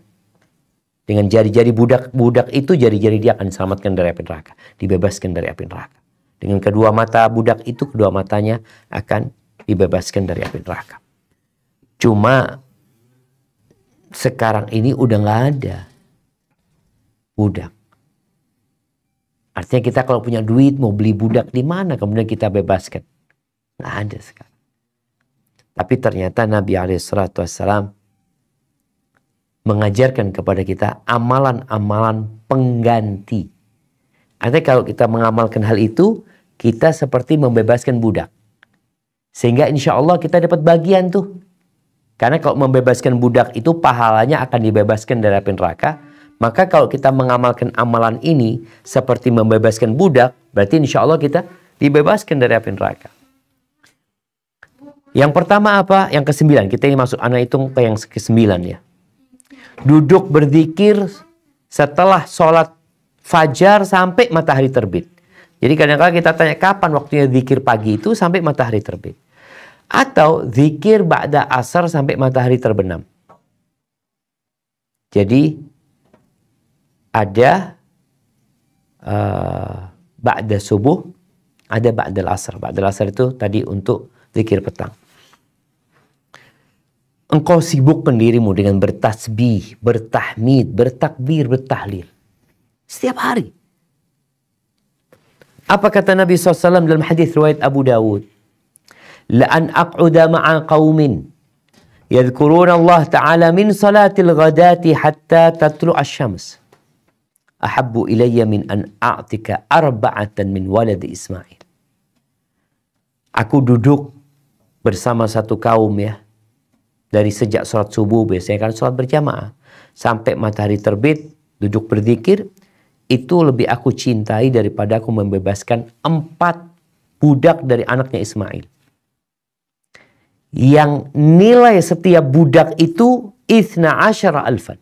dengan jari-jari budak itu, jari-jari dia akan diselamatkan dari api neraka. Dibebaskan dari api neraka. Dengan kedua mata budak itu, kedua matanya akan dibebaskan dari api neraka. Cuma sekarang ini udah nggak ada budak. Artinya kita kalau punya duit mau beli budak di mana kemudian kita bebaskan? Nggak ada sekarang. Tapi ternyata Nabi SAW mengajarkan kepada kita amalan-amalan pengganti. Artinya kalau kita mengamalkan hal itu, kita seperti membebaskan budak. Sehingga insya Allah kita dapat bagian tuh. Karena kalau membebaskan budak itu pahalanya akan dibebaskan dari api neraka. Maka kalau kita mengamalkan amalan ini seperti membebaskan budak, berarti insya Allah kita dibebaskan dari api neraka. Yang pertama apa? Yang ke-9. Kita ini masuk, anak hitung ke yang ke-9 ya. Duduk berzikir setelah sholat fajar sampai matahari terbit. Jadi kadang-kadang kita tanya kapan waktunya zikir pagi itu sampai matahari terbit. Atau zikir ba'da asar sampai matahari terbenam. Jadi ada ba'da subuh, ada ba'da asar. Ba'da asar itu tadi untuk zikir petang. Engkau sibukkan dirimu dengan bertasbih, bertahmid, bertakbir, bertahlil. Setiap hari. Apa kata Nabi SAW dalam hadis riwayat Abu Dawud? La'an aq'uda ma'a qawmin yadhkuruna Allah Ta'ala min salatil ghadati hatta tatlu'a syams. Ahabbu ilayya min an a'tika arba'atan min walad Ismail. Aku duduk bersama satu kaum ya. Dari sejak sholat subuh, biasanya kan sholat berjamaah. Sampai matahari terbit, duduk berzikir. Itu lebih aku cintai daripada aku membebaskan 4 budak dari anaknya Ismail. Yang nilai setiap budak itu 12.000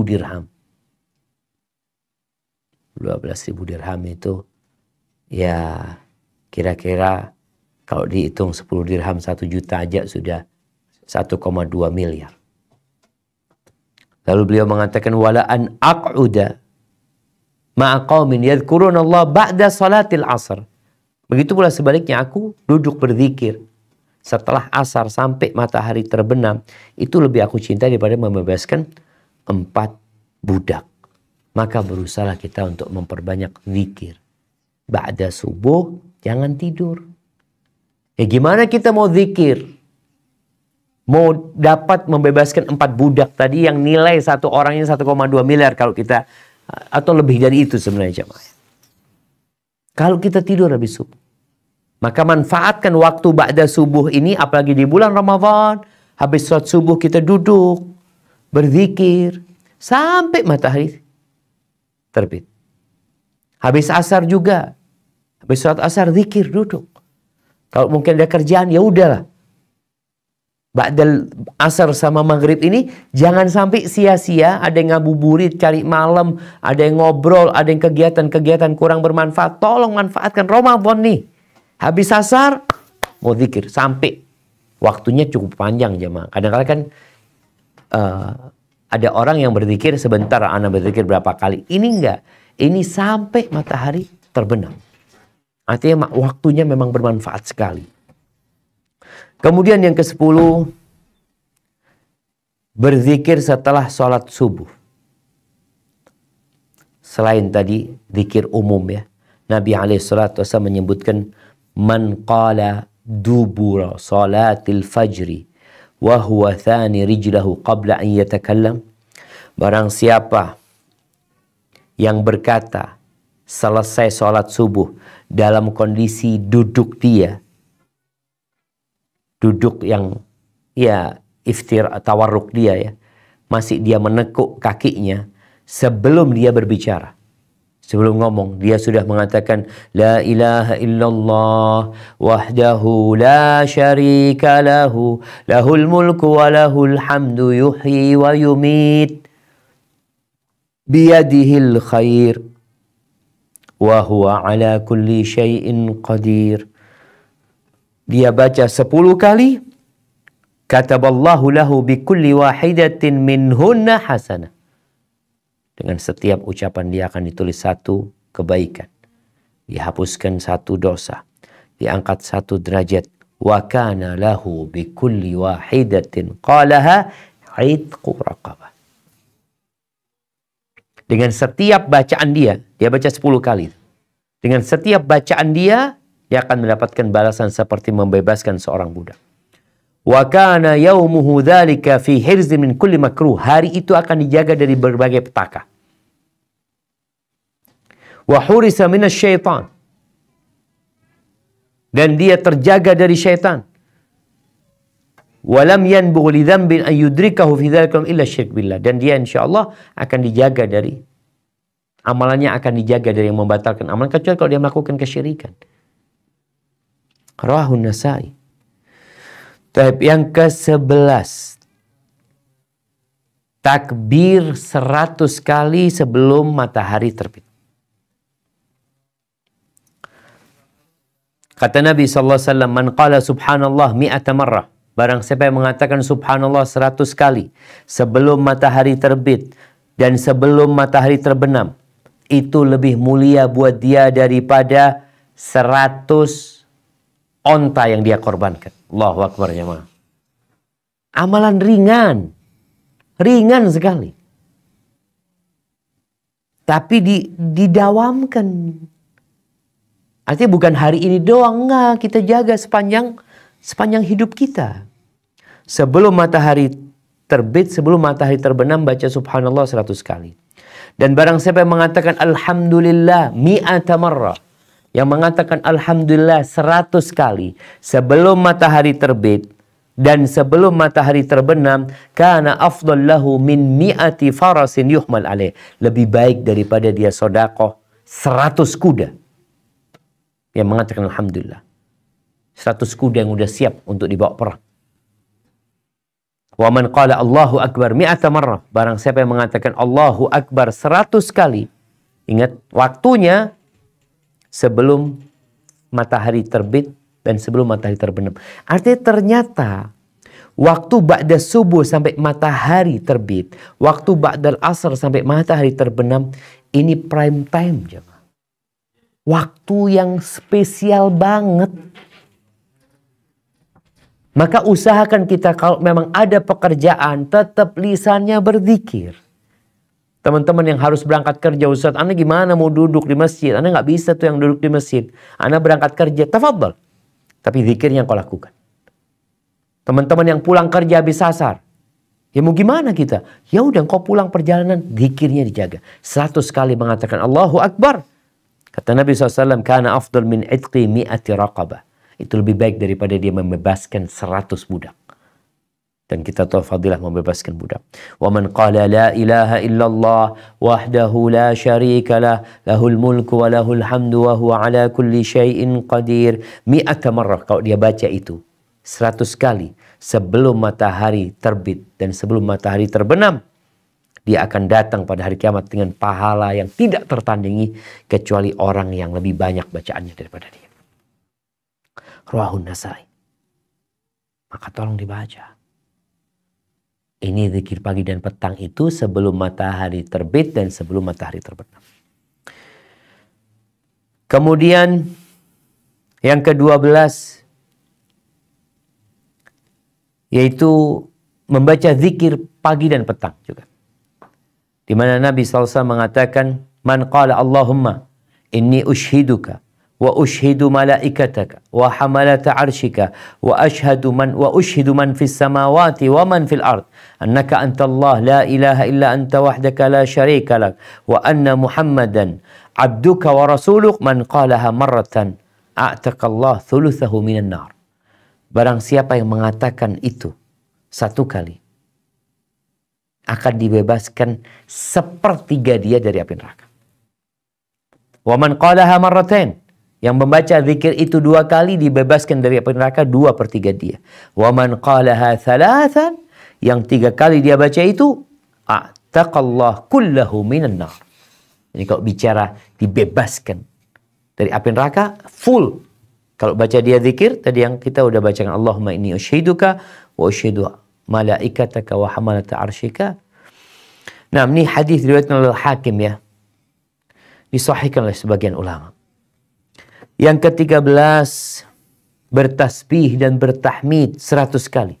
dirham. 12.000 dirham itu ya kira-kira kalau dihitung 10 dirham 1 juta aja sudah 1,2 miliar. Lalu beliau mengatakan wala an aq'uda ma'a qaumin yadhkuruna Allah ba'da salatil asr. Begitu pula sebaliknya aku duduk berzikir setelah asar sampai matahari terbenam, itu lebih aku cintai daripada membebaskan 4 budak. Maka berusahalah kita untuk memperbanyak zikir. Ba'da subuh jangan tidur. Ya gimana kita mau zikir? Mau dapat membebaskan 4 budak tadi yang nilai satu orangnya 1,2 miliar kalau kita, atau lebih dari itu sebenarnya jemaah. Kalau kita tidur habis subuh. Maka manfaatkan waktu ba'da subuh ini, apalagi di bulan Ramadan. Habis sholat subuh kita duduk, berzikir, sampai matahari terbit. Habis asar juga. Habis sholat asar, zikir, duduk. Kalau mungkin ada kerjaan, ya udahlah. Ba'dal asar sama maghrib ini, jangan sampai sia-sia. Ada yang ngabuburit, cari malam, ada yang ngobrol, ada yang kegiatan-kegiatan kurang bermanfaat. Tolong manfaatkan Ramadan nih. Habis asar, mau zikir. Sampai waktunya cukup panjang jemaah. Kadang-kadang kan ada orang yang berzikir sebentar. Anak berzikir berapa kali. Ini enggak. Ini sampai matahari terbenam. Artinya waktunya memang bermanfaat sekali. Kemudian yang ke-10. Berzikir setelah sholat subuh. Selain tadi zikir umum ya. Nabi SAW menyebutkan man qala dubura salatil fajri wa huwa thani rijlahu qabla an yatakallam. Barang siapa yang berkata selesai sholat subuh dalam kondisi duduk dia, duduk yang ya tawarruk dia ya, masih dia menekuk kakinya sebelum dia berbicara. Sebelum ngomong, dia sudah mengatakan La ilaha illallah wahdahu la syarika lahu lahul mulku wa lahul hamdu yuhyi wa yumit biyadihil khair wa huwa ala kulli syai'in qadir. Dia baca 10 kali. Kataballahu lahu bi kulli wahidatin minhunna hasanah. Dengan setiap ucapan dia akan ditulis 1 kebaikan. Dihapuskan 1 dosa. Diangkat 1 derajat. Wa kana lahu bi kulli wahidatin qalaha itqu raqabah. Dengan setiap bacaan dia baca 10 kali. Dengan setiap bacaan dia akan mendapatkan balasan seperti membebaskan seorang budak. Wa kana yaumuhu dzalika fi hirzin min kulli makruh. Hari itu akan dijaga dari berbagai petaka. Wa hurisa minasy syaitan. Dan dia terjaga dari syaitan. Wa lam yanbugh li dzambin an yudrikahu fi dzalika illa syirk billah. Dan dia insyaallah akan dijaga dari amalannya, akan dijaga dari yang membatalkan amalan kecuali kalau dia melakukan kesyirikan. Rawahun Nasa'i. Yang ke-11, takbir 100 kali sebelum matahari terbit. Kata Nabi SAW, man qala subhanallah mi'ata marrah. Barang siapa yang mengatakan subhanallah 100 kali sebelum matahari terbit dan sebelum matahari terbenam, itu lebih mulia buat dia daripada 100 onta yang dia korbankan. Allahu Akbar jemaah. Amalan ringan. Ringan sekali. Tapi didawamkan. Artinya bukan hari ini doang. Enggak, kita jaga sepanjang hidup kita. Sebelum matahari terbit, sebelum matahari terbenam, baca subhanallah 100 kali. Dan barang siapa yang mengatakan alhamdulillah mi'ata marrah, yang mengatakan alhamdulillah 100 kali sebelum matahari terbit dan sebelum matahari terbenam, kana afdal lahu min mi'ati farasin yuhmal alaih. Lebih baik daripada dia sedekah 100 kuda. Yang mengatakan alhamdulillah. 100 kuda yang udah siap untuk dibawa perang. Wa man qala Allahu akbar mi'ata marrah. Barang siapa yang mengatakan Allahu akbar 100 kali. Ingat waktunya sebelum matahari terbit dan sebelum matahari terbenam. Artinya ternyata waktu ba'da subuh sampai matahari terbit, waktu ba'dal asr sampai matahari terbenam, ini prime time jemaah. Waktu yang spesial banget. Maka usahakan kita kalau memang ada pekerjaan, tetap lisannya berzikir. Teman-teman yang harus berangkat kerja, Ustaz, Anda gimana mau duduk di masjid? Anda nggak bisa tuh yang duduk di masjid. Anda berangkat kerja, tafadhal. Tapi zikirnya kau lakukan. Teman-teman yang pulang kerja habis asar, ya mau gimana kita? Ya udah kau pulang perjalanan, zikirnya dijaga. 100 kali mengatakan Allahu Akbar. Kata Nabi SAW, kana afdal min itqi mi'ati raqabah. Itu lebih baik daripada dia membebaskan 100 budak. Dan kita tahu fadilah membebaskan budak. Wa man qala la ilaha illallah wahdahu la syarika lah lahul mulku wa lahul hamdu wa huwa ala kulli syai'in qadir mi'ata marrah. Kalau dia baca itu 100 kali sebelum matahari terbit dan sebelum matahari terbenam, dia akan datang pada hari kiamat dengan pahala yang tidak tertandingi kecuali orang yang lebih banyak bacaannya daripada dia. Rawahun Nasa'i. Maka tolong dibaca. Ini zikir pagi dan petang itu sebelum matahari terbit dan sebelum matahari terbenam. Kemudian yang ke-12 yaitu membaca zikir pagi dan petang juga. Di mana Nabi SAW mengatakan, man qala Allahumma inni ushiduka wa ushidu malaikataka wa hamalata arshika wa ashhadu man fis samawati wa man fil ard annaka antallah la ilaha illa anta wahdaka la syarika lak wa anna Muhammadan abduka wa rasuluk, man qalaha marratan a'taqallah thuluthahu minan nar. Barang siapa yang mengatakan itu 1 kali, akan dibebaskan 1/3 dia dari api neraka. Wa man qalaha marratain, yang membaca zikir itu 2 kali dibebaskan dari api neraka 2/3 dia. Wa man qalaha thalathan, yang 3 kali dia baca itu, a'taqallah kullahu minan nar. Jadi kalau bicara dibebaskan dari api neraka full. Kalau baca dia zikir tadi yang kita udah bacakan, Allahumma inni ushiduka wa ushidu malaikataka wa hamalata arsyika. Nah, ini hadis riwayat oleh Hakim ya. Disahihkan oleh sebagian ulama. Yang ke-13, bertasbih dan bertahmid 100 kali.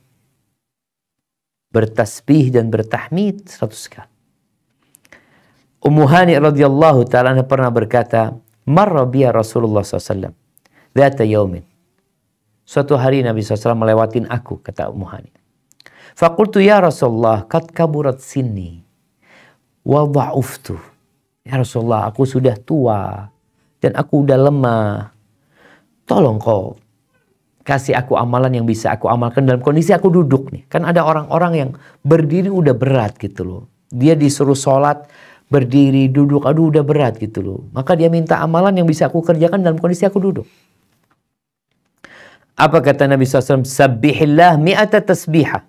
Bertasbih dan bertahmid 100 kali. Ummu Hani radhiyallahu ta'ala pernah berkata, marra biya Rasulullah SAW dzata yaumin. Suatu hari Nabi SAW melewatin aku, kata Ummu Hani. Faqultu ya Rasulullah, qad kaburat sinni wa dha'uftu. Ya Rasulullah, aku sudah tua dan aku udah lemah. Tolong kau kasih aku amalan yang bisa aku amalkan dalam kondisi aku duduk nih. Kan ada orang-orang yang berdiri udah berat gitu loh. Dia disuruh sholat berdiri, duduk, aduh udah berat gitu loh. Maka dia minta amalan yang bisa aku kerjakan dalam kondisi aku duduk. Apa kata Nabi SAW? Sabbihillah mi'ata tasbihah.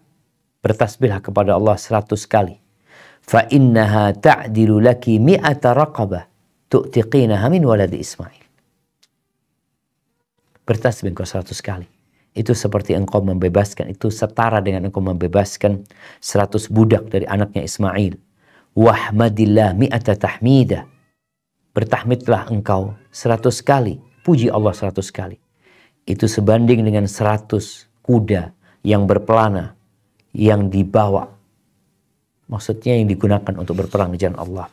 Bertasbihlah kepada Allah 100 kali. Fa innaha ta'dilu laki mi'ata raqabah tu'tiqinaha min waladi Ismail. Bertasbih engkau 100 kali. Itu seperti engkau membebaskan, itu setara dengan engkau membebaskan 100 budak dari anaknya Ismail. Wahmadillah mi'ata tahmidah. Bertahmidlah engkau 100 kali. Puji Allah 100 kali. Itu sebanding dengan 100 kuda yang berpelana, yang dibawa. Maksudnya yang digunakan untuk berperang di jalan Allah.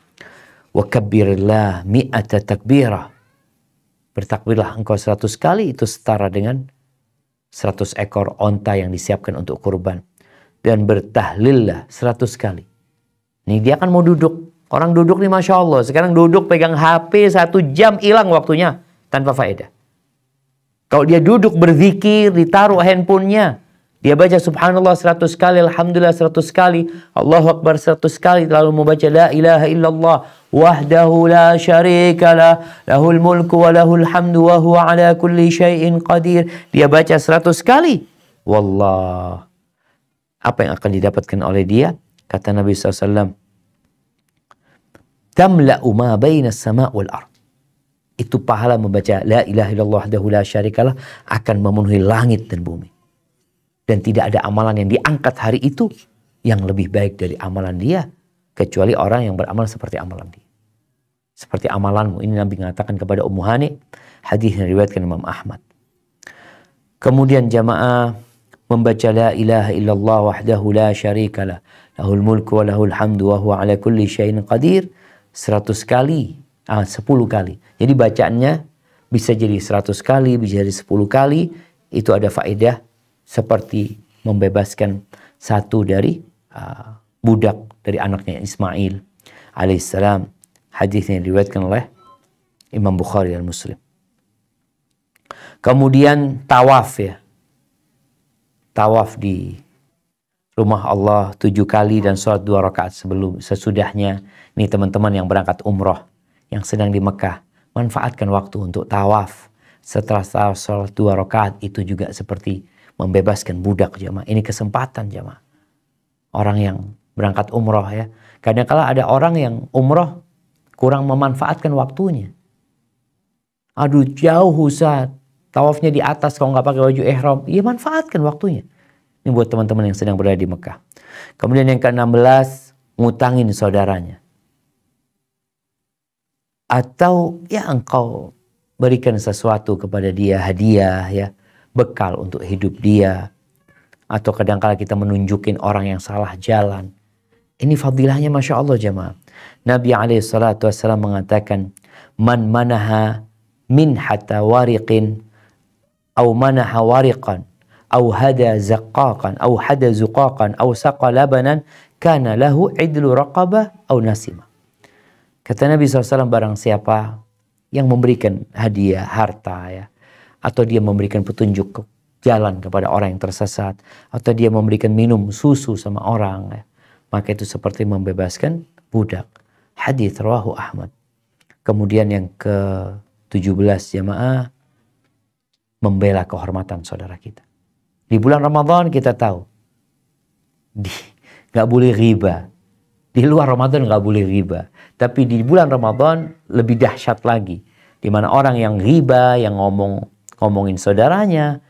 Wa kabbirillah mi'ata takbirah. Bertakbirlah engkau 100 kali, itu setara dengan 100 ekor onta yang disiapkan untuk kurban. Dan bertahlillah 100 kali. Nih dia kan mau duduk. Orang duduk nih Masya Allah. Sekarang duduk pegang HP 1 jam hilang waktunya. Tanpa faedah. Kalau dia duduk berzikir, ditaruh handphonenya. Dia baca subhanallah 100 kali, alhamdulillah 100 kali, Allahu Akbar 100 kali, lalu membaca la ilaha illallah wahdahu la syarikalah, lahul mulku wa lahul hamdu wa huwa ala kulli syai'in qadir. Dia baca 100 kali. Wallah. Apa yang akan didapatkan oleh dia? Kata Nabi SAW, tamla'u ma baina as-sama' wal ard. Itu pahala membaca la ilaha illallah wahdahu la syarikalah akan memenuhi langit dan bumi. Dan tidak ada amalan yang diangkat hari itu yang lebih baik dari amalan dia. Kecuali orang yang beramal seperti amalan dia. Seperti amalanmu. Ini Nabi mengatakan kepada Ummu Hani. Hadis yang diriwayatkan Imam Ahmad. Kemudian jamaah membaca la ilaha illallah wahdahu la syarikalah. Lahul mulku wa lahul hamdu wa huwa ala kulli syai'in qadir. 100 kali. 10 kali. Jadi bacaannya bisa jadi 100 kali, bisa jadi 10 kali. Itu ada faedah. Seperti membebaskan satu dari budak dari anaknya Ismail alaihissalam. Hadis yang diriwayatkan oleh Imam Bukhari dan Muslim. Kemudian tawaf ya. Tawaf di rumah Allah 7 kali dan sholat 2 rakaat sesudahnya. Ini teman-teman yang berangkat umroh, yang sedang di Mekah, manfaatkan waktu untuk tawaf. Setelah sholat 2 rakaat itu juga seperti membebaskan budak jamaah. Ini kesempatan jamaah. Orang yang berangkat umroh ya. Kadang-kala ada orang yang umroh kurang memanfaatkan waktunya. Aduh jauh Ustaz. Tawafnya di atas kalau nggak pakai baju ihram. Ya manfaatkan waktunya. Ini buat teman-teman yang sedang berada di Mekah. Kemudian yang ke-16, ngutangin saudaranya. Atau ya engkau berikan sesuatu kepada dia, hadiah ya. Bekal untuk hidup dia. Atau kadang-kala kita menunjukin orang yang salah jalan. Ini fadilahnya Masya Allah jamaah. Nabi SAW mengatakan, man manaha min hatta wariqin, au manaha wariqan, au hada zaqqaqan, au hada zuqaqan, au saqa labanan, kana lahu idlu raqabah, au nasima. Kata Nabi SAW, barang siapa yang memberikan hadiah, harta ya, atau dia memberikan petunjuk jalan kepada orang yang tersesat, atau dia memberikan minum susu sama orang ya, maka itu seperti membebaskan budak. Hadis rawahu Ahmad. Kemudian yang ke-17 jamaah, membela kehormatan saudara kita. Di bulan Ramadan kita tahu, nggak boleh riba. Di luar Ramadan nggak boleh riba. Tapi di bulan Ramadan lebih dahsyat lagi. Di mana orang yang riba, yang ngomongin saudaranya,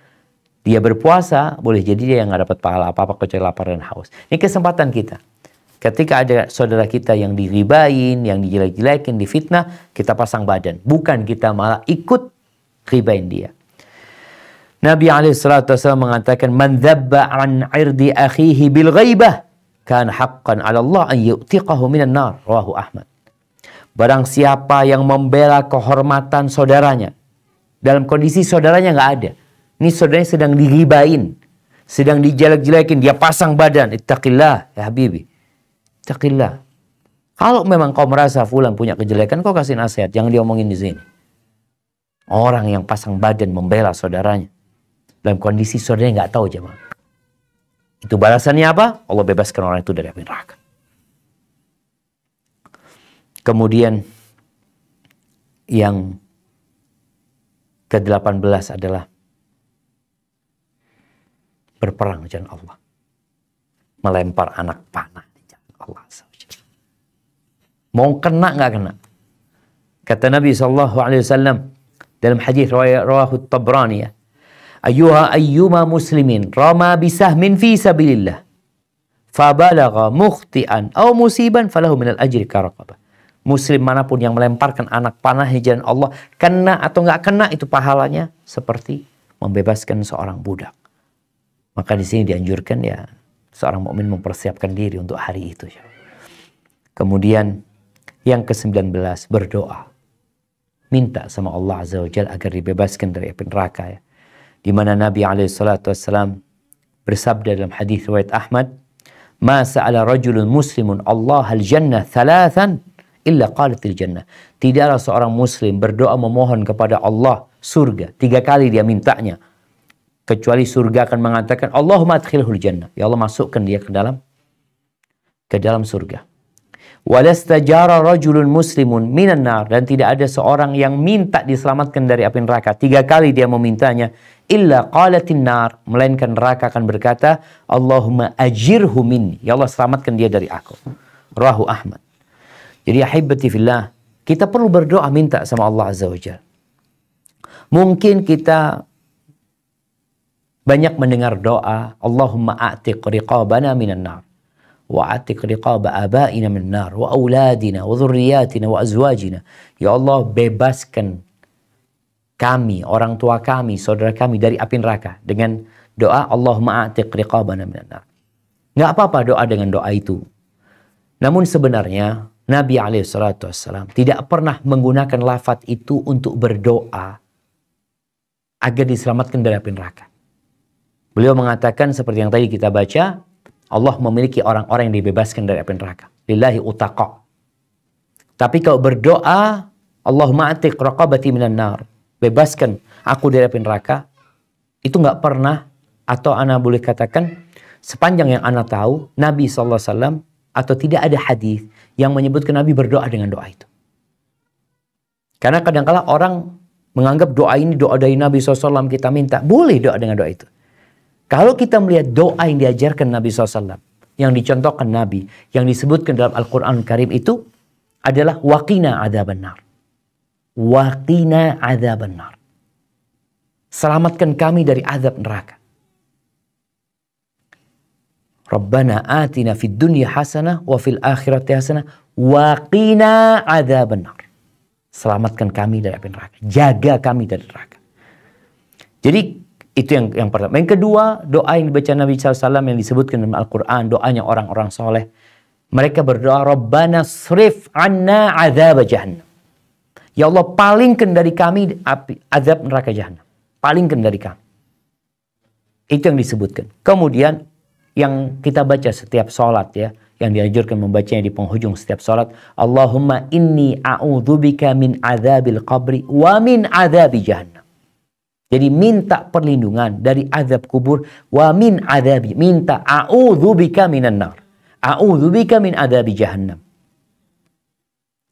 dia berpuasa, boleh jadi dia yang nggak dapat pahala apa-apa kecuali lapar dan haus. Ini kesempatan kita. Ketika ada saudara kita yang diribain, yang dijelek-jelekin, difitnah, kita pasang badan. Bukan kita malah ikut ribain dia. Nabi SAW mengatakan, "Man dzabba an 'irdi akhihi bil ghaibah, kan haqqan 'ala Allah an yu'tiqahu minan nar." Rawahu Ahmad. Barang siapa yang membela kehormatan saudaranya, dalam kondisi saudaranya nggak ada. Ini saudaranya sedang diribain, sedang dijelek-jelekin, dia pasang badan. Ittaqillah, ya Habibi. Ittaqillah. Kalau memang kau merasa fulan punya kejelekan, kau kasih nasihat, jangan diomongin di sini. Orang yang pasang badan membela saudaranya, dalam kondisi saudaranya nggak tahu jemaah. Itu balasannya apa? Allah bebaskan orang itu dari api neraka. Kemudian yang ke-18 adalah berperang di jalan Allah. Melempar anak panah di jalan Allah. Mau kena nggak kena? Kata Nabi SAW dalam hadis rawahu Tabrani, ya, ayyuma muslimin rama bisahmin fi sabilillah fabalagha mukhti'an aw musiban falahu minal ajri karaqabah. Muslim manapun yang melemparkan anak panah di jalan Allah, kena atau nggak kena, itu pahalanya seperti membebaskan seorang budak. Maka di sini dianjurkan ya seorang mukmin mempersiapkan diri untuk hari itu. Kemudian yang ke-19, berdoa. Minta sama Allah Azza wa Jalla agar dibebaskan dari api neraka, ya. Di mana Nabi SAW bersabda dalam hadis riwayat Ahmad, "Ma sa'ala rajulun muslimun Allah al-jannah thalathan illa qalatil jannah." Tidaklah seorang muslim berdoa memohon kepada Allah surga 3 kali dia mintanya, kecuali surga akan mengatakan, "Allahumma adkhilhul jannah." Ya Allah, masukkan dia ke dalam surga. Walastajara rajulun muslimun minan nar, dan tidak ada seorang yang minta diselamatkan dari api neraka 3 kali dia memintanya, illa qalatin nar, melainkan neraka akan berkata, "Allahumma ajirhu minni." Ya Allah, selamatkan dia dari aku. Rawahu Ahmad. Jadi ahibati fillah, kita perlu berdoa minta sama Allah Azza wa Jalla. Mungkin kita banyak mendengar doa, "Allahumma a'tiq riqabana minan nar, wa a'tiq riqaba abaina minan nar, wa auladina, wa dhurriyyatina, wa azwajina." Ya Allah, bebaskan kami, orang tua kami, saudara kami dari api neraka dengan doa Allahumma a'tiq riqabana minan nar. Nggak apa-apa doa dengan doa itu. Namun sebenarnya Nabi SAW tidak pernah menggunakan lafaz itu untuk berdoa agar diselamatkan dari api neraka. Beliau mengatakan seperti yang tadi kita baca, Allah memiliki orang-orang yang dibebaskan dari api neraka. Lillahi utaqa. Tapi kalau berdoa, Allahumma atiq raqabati minan nar, bebaskan aku dari api neraka, itu nggak pernah, atau ana boleh katakan sepanjang yang ana tahu, Nabi SAW atau tidak ada hadis yang menyebutkan Nabi berdoa dengan doa itu. Karena kadang-kala orang menganggap doa ini doa dari Nabi SAW, kita minta, boleh doa dengan doa itu. Kalau kita melihat doa yang diajarkan Nabi SAW, yang dicontohkan Nabi, yang disebutkan dalam Al-Quran Karim itu adalah waqina adzaban nar. Waqina adzaban nar. Selamatkan kami dari azab neraka. Rabbana atina fid dunya hasanah wa fil akhirati hasanah wa qina adzaban nar. Selamatkan kami dari api neraka. Jaga kami dari neraka. Jadi itu yang pertama. Yang kedua, doa yang dibaca Nabi SAW yang disebutkan dalam Al-Quran, doanya orang-orang soleh. Mereka berdoa, Rabbana srif anna azab jahannam. Ya Allah, palingkan dari kami azab neraka jahannam. Palingkan dari kami. Itu yang disebutkan. Kemudian yang kita baca setiap sholat, ya, yang dianjurkan membacanya di penghujung setiap sholat, Allahumma inni a'udzubika min azabil qabri wa min azabi jahannam. Jadi minta perlindungan dari azab kubur, wa min azabi, minta a'udzubika minan nar, a'udzubika min azabi jahannam.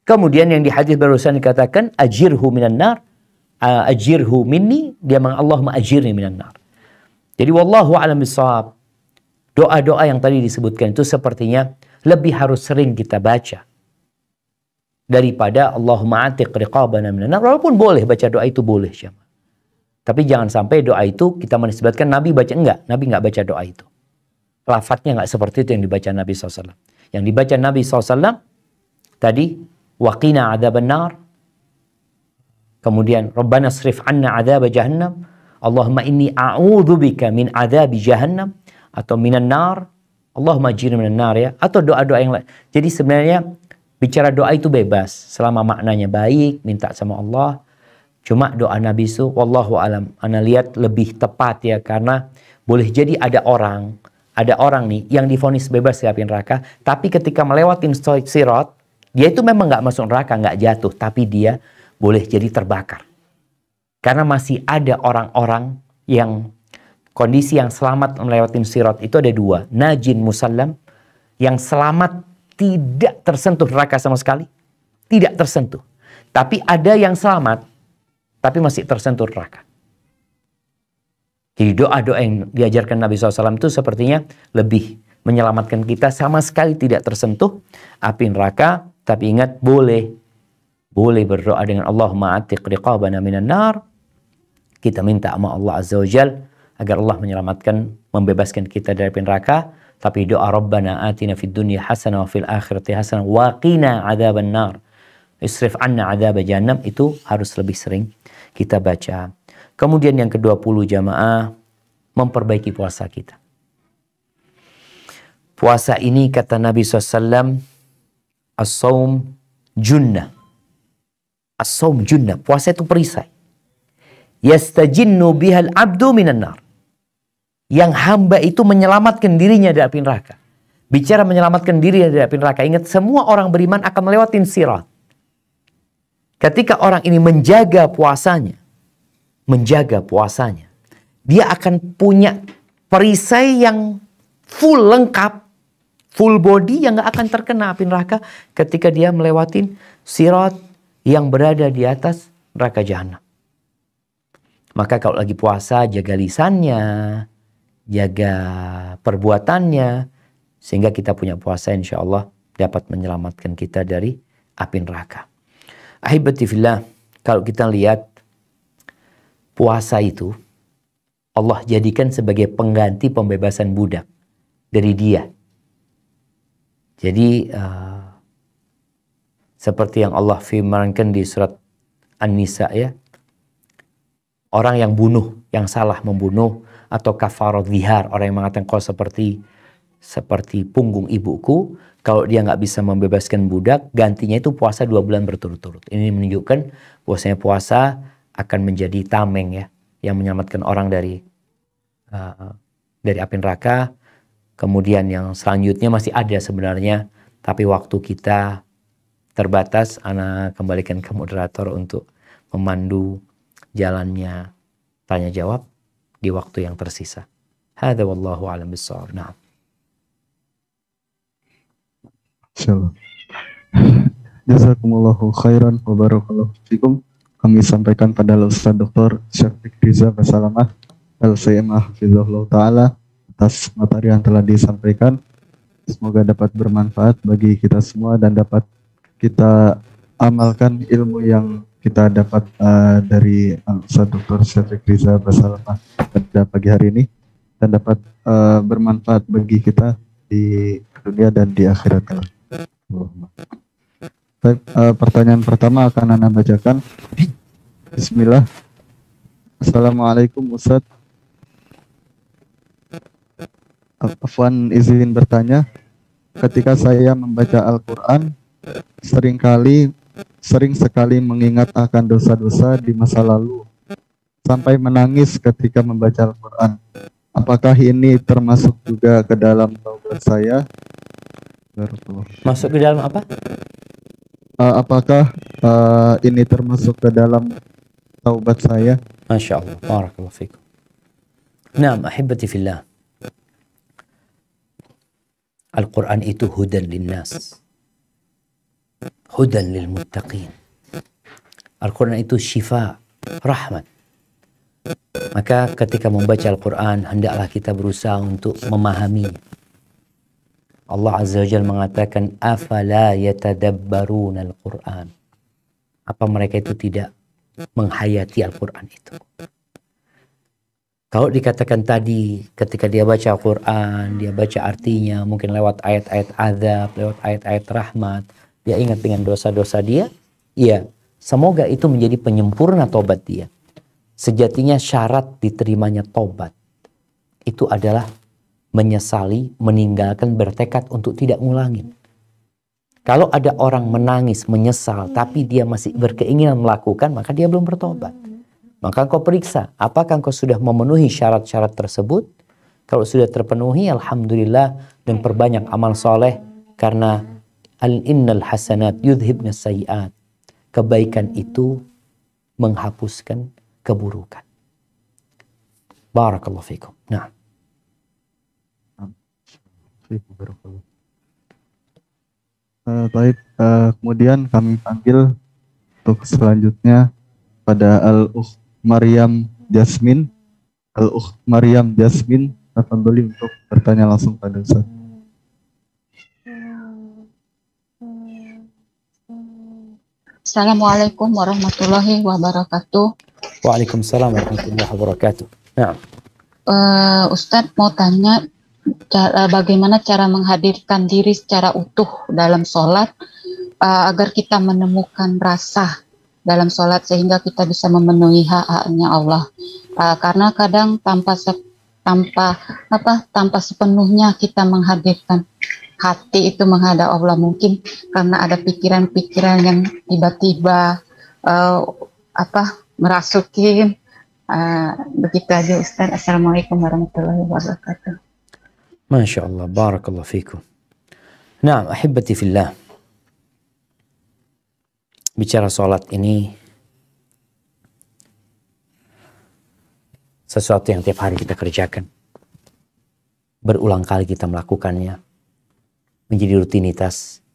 Kemudian yang di hadis barusan dikatakan ajirhu minan nar, ajirhu minni, dia Allahumma ajirni minan nar. Jadi wallahu a'lam bishawab. Doa-doa yang tadi disebutkan itu sepertinya lebih harus sering kita baca daripada Allahumma atiq riqabana minan nar. Walaupun boleh baca doa itu boleh, jemaah. Tapi jangan sampai doa itu kita menisbatkan Nabi baca. Enggak, Nabi enggak baca doa itu. Lafadznya enggak seperti itu yang dibaca Nabi SAW. Yang dibaca Nabi SAW tadi, waqina adzaban nar. Kemudian, Rabbana srif anna adzab jahannam. Allahumma inni a'udzubika min adzab jahannam. Atau minan nar. Allahumma ajirni minan nar, ya. Atau doa-doa yang lain. Jadi sebenarnya bicara doa itu bebas. Selama maknanya baik, minta sama Allah. Cuma doa Nabi itu, wallahu alam, ana lihat lebih tepat ya, karena boleh jadi ada orang nih yang divonis bebas dari api neraka, tapi ketika melewati sirat, dia itu memang nggak masuk neraka, nggak jatuh, tapi dia boleh jadi terbakar. Karena masih ada orang-orang yang kondisi yang selamat melewati sirat itu ada dua, najin musallam, yang selamat tidak tersentuh neraka sama sekali, tidak tersentuh. Tapi ada yang selamat tapi masih tersentuh neraka. Jadi doa-doa yang diajarkan Nabi SAW itu sepertinya lebih menyelamatkan kita, sama sekali tidak tersentuh api neraka. Tapi ingat, boleh berdoa dengan Allahumma atiq riqabana minan nar. Kita minta sama Allah Azza wa Jal agar Allah menyelamatkan, membebaskan kita dari api neraka. Tapi doa Rabbana atina fid dunya hasanah wa fil akhirati hasanah wa qina adzaban nar. Isrif anna adzab jahannam, itu harus lebih sering kita baca. Kemudian yang ke-20 jamaah, memperbaiki puasa kita. Puasa ini kata Nabi SAW, as-saum junnah. As-saum junnah, puasa itu perisai. Yastajinnu bihal abdu minan nar. Yang hamba itu menyelamatkan dirinya dari api neraka. Bicara menyelamatkan diri dari api neraka, ingat semua orang beriman akan melewati sirat. Ketika orang ini menjaga puasanya, dia akan punya perisai yang full lengkap, full body yang gak akan terkena api neraka ketika dia melewati sirat yang berada di atas neraka jahanam. Maka kalau lagi puasa, jaga lisannya, jaga perbuatannya, sehingga kita punya puasa insya Allah dapat menyelamatkan kita dari api neraka. Ahibati fillah, kalau kita lihat puasa itu Allah jadikan sebagai pengganti pembebasan budak dari dia. Jadi seperti yang Allah firmankan di surat An-Nisa ya, orang yang bunuh, yang salah membunuh, atau kafarat zihar, orang yang mengatakan kau seperti punggung ibuku, kalau dia nggak bisa membebaskan budak, gantinya itu puasa 2 bulan berturut-turut. Ini menunjukkan bahwasanya puasa akan menjadi tameng ya, yang menyelamatkan orang dari api neraka. Kemudian yang selanjutnya masih ada sebenarnya, tapi waktu kita terbatas. Ana kembalikan ke moderator untuk memandu jalannya tanya jawab di waktu yang tersisa. Hadza wallahu a'lam bissawab. Na'am. Insyaallah. Jazakumullahu khairan wa barakallahu fikum. Kami sampaikan pada Ustaz Dr. Syafiq Riza Basalamah LCMA Hafizahullah Ta'ala atas materi yang telah disampaikan. Semoga dapat bermanfaat bagi kita semua dan dapat kita amalkan ilmu yang kita dapat dari Ustaz Dr. Syafiq Riza Basalamah pada pagi hari ini, dan dapat bermanfaat bagi kita di dunia dan di akhirat kelak. Baik, pertanyaan pertama akan Anda bacakan. Bismillah. Assalamualaikum Ustaz. Afwan izin bertanya. Ketika saya membaca Al-Quran, sering sekali mengingat akan dosa-dosa di masa lalu, sampai menangis ketika membaca Al-Quran. Apakah ini termasuk juga ke dalam taubat saya? Masuk ke dalam apa? Apakah ini termasuk ke dalam taubat saya? Masya Allah. Barakallahu fikum. Naam, ahibati fillah. Al-Quran itu hudan linnas. hudan lil muttaqin. Al-Quran itu syifa, rahmat. Maka ketika membaca Al-Quran, hendaklah kita berusaha untuk memahami. Allah Azza wa Jalla mengatakan, afala yatadabbaruna al-Quran. Apa mereka itu tidak menghayati Al-Quran itu? Kalau dikatakan tadi, ketika dia baca Al-Quran, dia baca artinya, mungkin lewat ayat-ayat azab, lewat ayat-ayat rahmat, dia ingat dengan dosa-dosa dia, iya, semoga itu menjadi penyempurna tobat dia. Sejatinya syarat diterimanya tobat itu adalah menyesali, meninggalkan, bertekad untuk tidak ngulangin. Kalau ada orang menangis, menyesal, tapi dia masih berkeinginan melakukan, maka dia belum bertobat. Maka engkau periksa, apakah engkau sudah memenuhi syarat-syarat tersebut? Kalau sudah terpenuhi, alhamdulillah, dan perbanyak amal soleh, karena innal hasanat yudhibna sayyi'at. Kebaikan itu menghapuskan keburukan. Barakallahu fikum. Nah. Baik, kemudian kami panggil untuk selanjutnya pada Al-Ukh Maryam Jasmine. Al-Ukh Maryam Jasmine, tafadholi untuk bertanya langsung pada Ustaz. Assalamualaikum warahmatullahi wabarakatuh. Waalaikumsalam warahmatullahi wabarakatuh. Nah. Ustadz mau tanya bagaimana cara menghadirkan diri secara utuh dalam sholat agar kita menemukan rasa dalam sholat sehingga kita bisa memenuhi hak-haknya Allah. Karena kadang tanpa sepenuhnya kita menghadirkan hati itu menghadap Allah, mungkin karena ada pikiran-pikiran yang tiba-tiba merasukin. Begitu aja Ustaz. Assalamualaikum warahmatullahi wabarakatuh. Masya Allah, barakallahu fikum. Nah, ahibati fillah. Bicara sholat ini sesuatu yang tiap hari kita kerjakan. Berulang kali kita melakukannya. Menjadi rutinitas.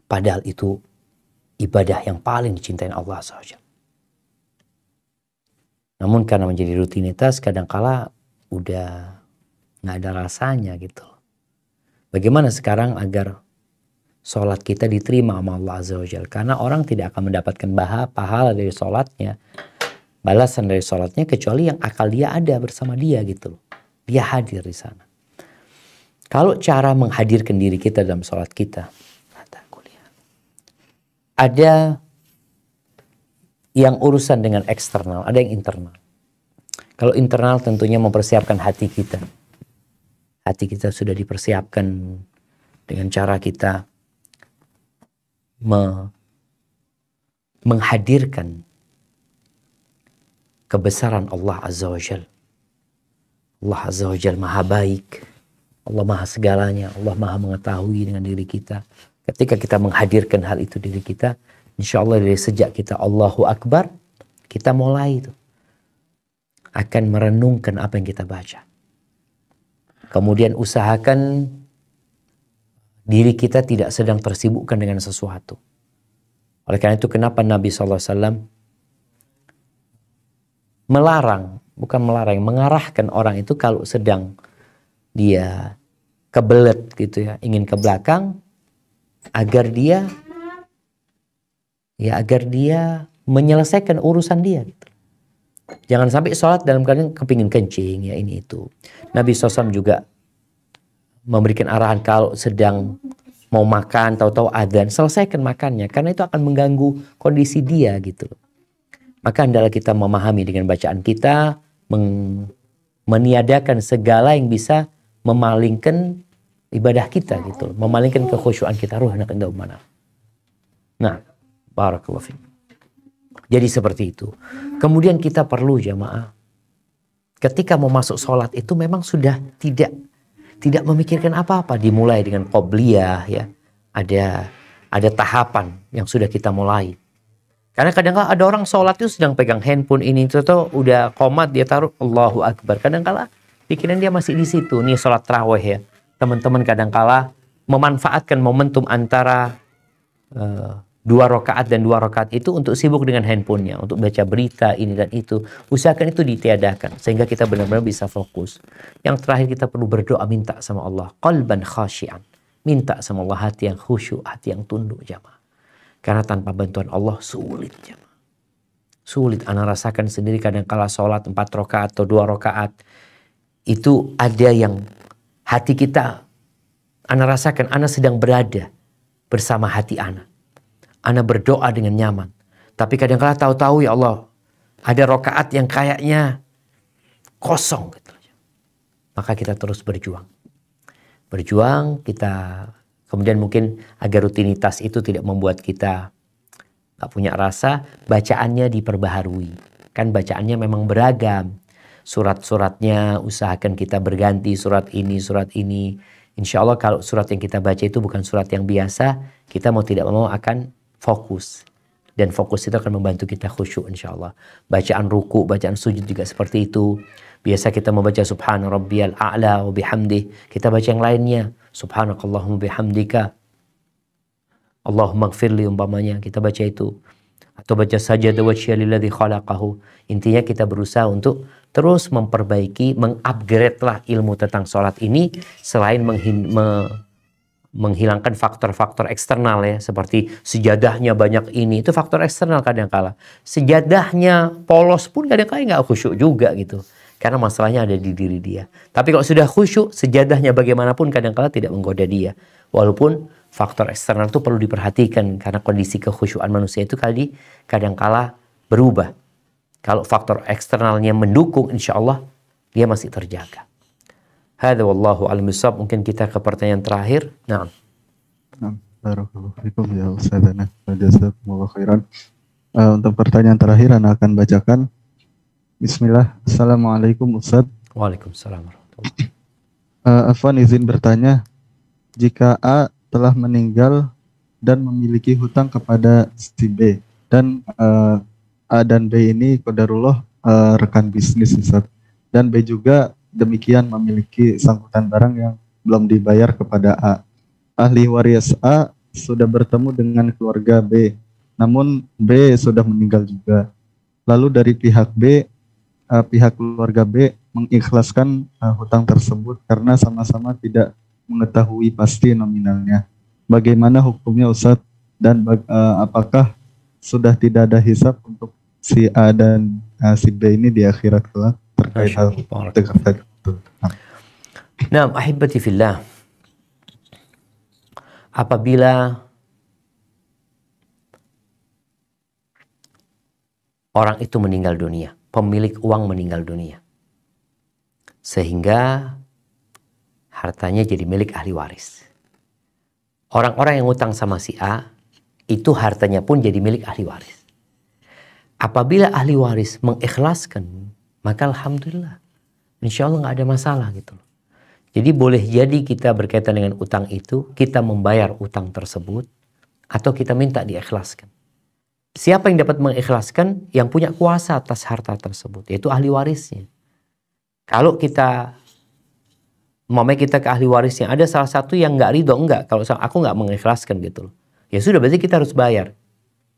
Padahal itu ibadah yang paling dicintai Allah SWT. Namun karena menjadi rutinitas, kadangkala udah nggak ada rasanya gitu. Bagaimana sekarang agar sholat kita diterima sama Allah Azza wa Jalla? Karena orang tidak akan mendapatkan pahala dari sholatnya, balasan dari sholatnya, kecuali yang akal dia ada bersama dia gitu. Dia hadir di sana. Kalau cara menghadirkan diri kita dalam sholat kita, ada yang urusan dengan eksternal, ada yang internal. Kalau internal tentunya mempersiapkan hati kita. Hati kita sudah dipersiapkan dengan cara kita menghadirkan kebesaran Allah Azza wa Jalla. Allah Azza wa Jalla maha baik. Allah maha segalanya. Allah maha mengetahui dengan diri kita. Ketika kita menghadirkan hal itu diri kita, insya Allah dari sejak kita Allahu Akbar, kita mulai itu akan merenungkan apa yang kita baca. Kemudian usahakan diri kita tidak sedang tersibukkan dengan sesuatu. Oleh karena itu kenapa Nabi SAW mengarahkan orang itu kalau sedang dia kebelet gitu ya, ingin ke belakang, agar dia menyelesaikan urusan dia gitu. Jangan sampai sholat dalam keadaan kepingin kencing ya, ini itu. Nabi SAW juga memberikan arahan kalau sedang mau makan, tahu-tahu adzan, selesaikan makannya, karena itu akan mengganggu kondisi dia gitu. Maka hendaklah kita memahami dengan bacaan kita, meniadakan segala yang bisa memalingkan ibadah kita gitu, memalingkan kekhusyuan kita, ruhna inda mana. Nah, barakallahu fiik. Jadi seperti itu. Kemudian kita perlu jamaah, ketika mau masuk sholat itu memang sudah tidak memikirkan apa-apa. Dimulai dengan qobliyah ya. Ada tahapan yang sudah kita mulai. Karena kadang-kadang ada orang sholat itu sedang pegang handphone ini itu udah qomat dia taruh Allahu Akbar. Kadang-kadang pikiran dia masih di situ. Nih sholat tarawih ya. Teman-teman kadang-kadang memanfaatkan momentum antara 2 rakaat dan 2 rakaat itu untuk sibuk dengan handphonenya, untuk baca berita ini dan itu. Usahakan itu ditiadakan sehingga kita benar-benar bisa fokus. Yang terakhir kita perlu berdoa, minta sama Allah, qalban khasyian, minta sama Allah hati yang khusyuk, hati yang tunduk jamaah. Karena tanpa bantuan Allah sulit jamaah. Sulit. Ana rasakan sendiri kadang kala sholat 4 rakaat atau 2 rakaat itu ada yang hati kita, ana rasakan ana sedang berada bersama hati ana. Ana berdoa dengan nyaman. Tapi kadang-kala tahu-tahu ya Allah, ada rakaat yang kayaknya kosong gitu. Maka kita terus berjuang. Berjuang kita, kemudian mungkin agar rutinitas itu tidak membuat kita gak punya rasa, bacaannya diperbaharui. Kan bacaannya memang beragam. Surat-suratnya usahakan kita berganti, surat ini. Insya Allah kalau surat yang kita baca itu bukan surat yang biasa, kita mau tidak mau akan fokus. Dan fokus itu akan membantu kita khusyuk insya Allah. Bacaan ruku, bacaan sujud juga seperti itu. Biasa kita membaca subhana rabbiyal a'la wa bihamdih. Kita baca yang lainnya. Subhanakallahumma bihamdika. Allahumma gfirli umpamanya. Kita baca itu. Atau baca sajada wajhiya lilladzi khalaqahu. Intinya kita berusaha untuk terus memperbaiki, mengupgrade lah ilmu tentang sholat ini. Selain menghilangkan faktor-faktor eksternal ya, seperti sejadahnya banyak ini, itu faktor eksternal kadang-kala. Sejadahnya polos pun kadang-kala nggak khusyuk juga gitu, karena masalahnya ada di diri dia. Tapi kalau sudah khusyuk, sejadahnya bagaimanapun kadang-kala tidak menggoda dia. Walaupun faktor eksternal itu perlu diperhatikan, karena kondisi kekhusyuan manusia itu kadang-kala berubah. Kalau faktor eksternalnya mendukung, insya Allah dia masih terjaga. Hadza wallahu a'lam bishawab. Mungkin kita ke pertanyaan terakhir. Nah. Barakallahu fikum ya Ustazana. Jazakumullah khairan. Untuk pertanyaan terakhir Ana akan bacakan. Bismillah. Assalamualaikum Ustaz. Waalaikumsalam warahmatullahi. Afwan izin bertanya. Jika A telah meninggal dan memiliki hutang kepada si B dan A dan B ini qadarullah rekan bisnis Ustaz. Dan B juga demikian memiliki sangkutan barang yang belum dibayar kepada A. Ahli waris A sudah bertemu dengan keluarga B, namun B sudah meninggal juga. Lalu dari pihak B, pihak keluarga B mengikhlaskan hutang tersebut karena sama-sama tidak mengetahui pasti nominalnya. Bagaimana hukumnya Ustaz? Dan apakah sudah tidak ada hisab untuk si A dan si B ini di akhirat kelak? Nah, ahibati fillah, apabila orang itu meninggal dunia, pemilik uang meninggal dunia, sehingga hartanya jadi milik ahli waris. Orang-orang yang utang sama si A, itu hartanya pun jadi milik ahli waris. Apabila ahli waris mengikhlaskan, maka alhamdulillah, insya Allah nggak ada masalah gitu loh. Jadi boleh jadi kita berkaitan dengan utang itu, kita membayar utang tersebut, atau kita minta diikhlaskan. Siapa yang dapat mengikhlaskan? Yang punya kuasa atas harta tersebut, yaitu ahli warisnya. Kalau kita ke ahli warisnya, ada salah satu yang nggak ridho, kalau aku nggak mengikhlaskan gitu loh. Ya sudah, berarti kita harus bayar.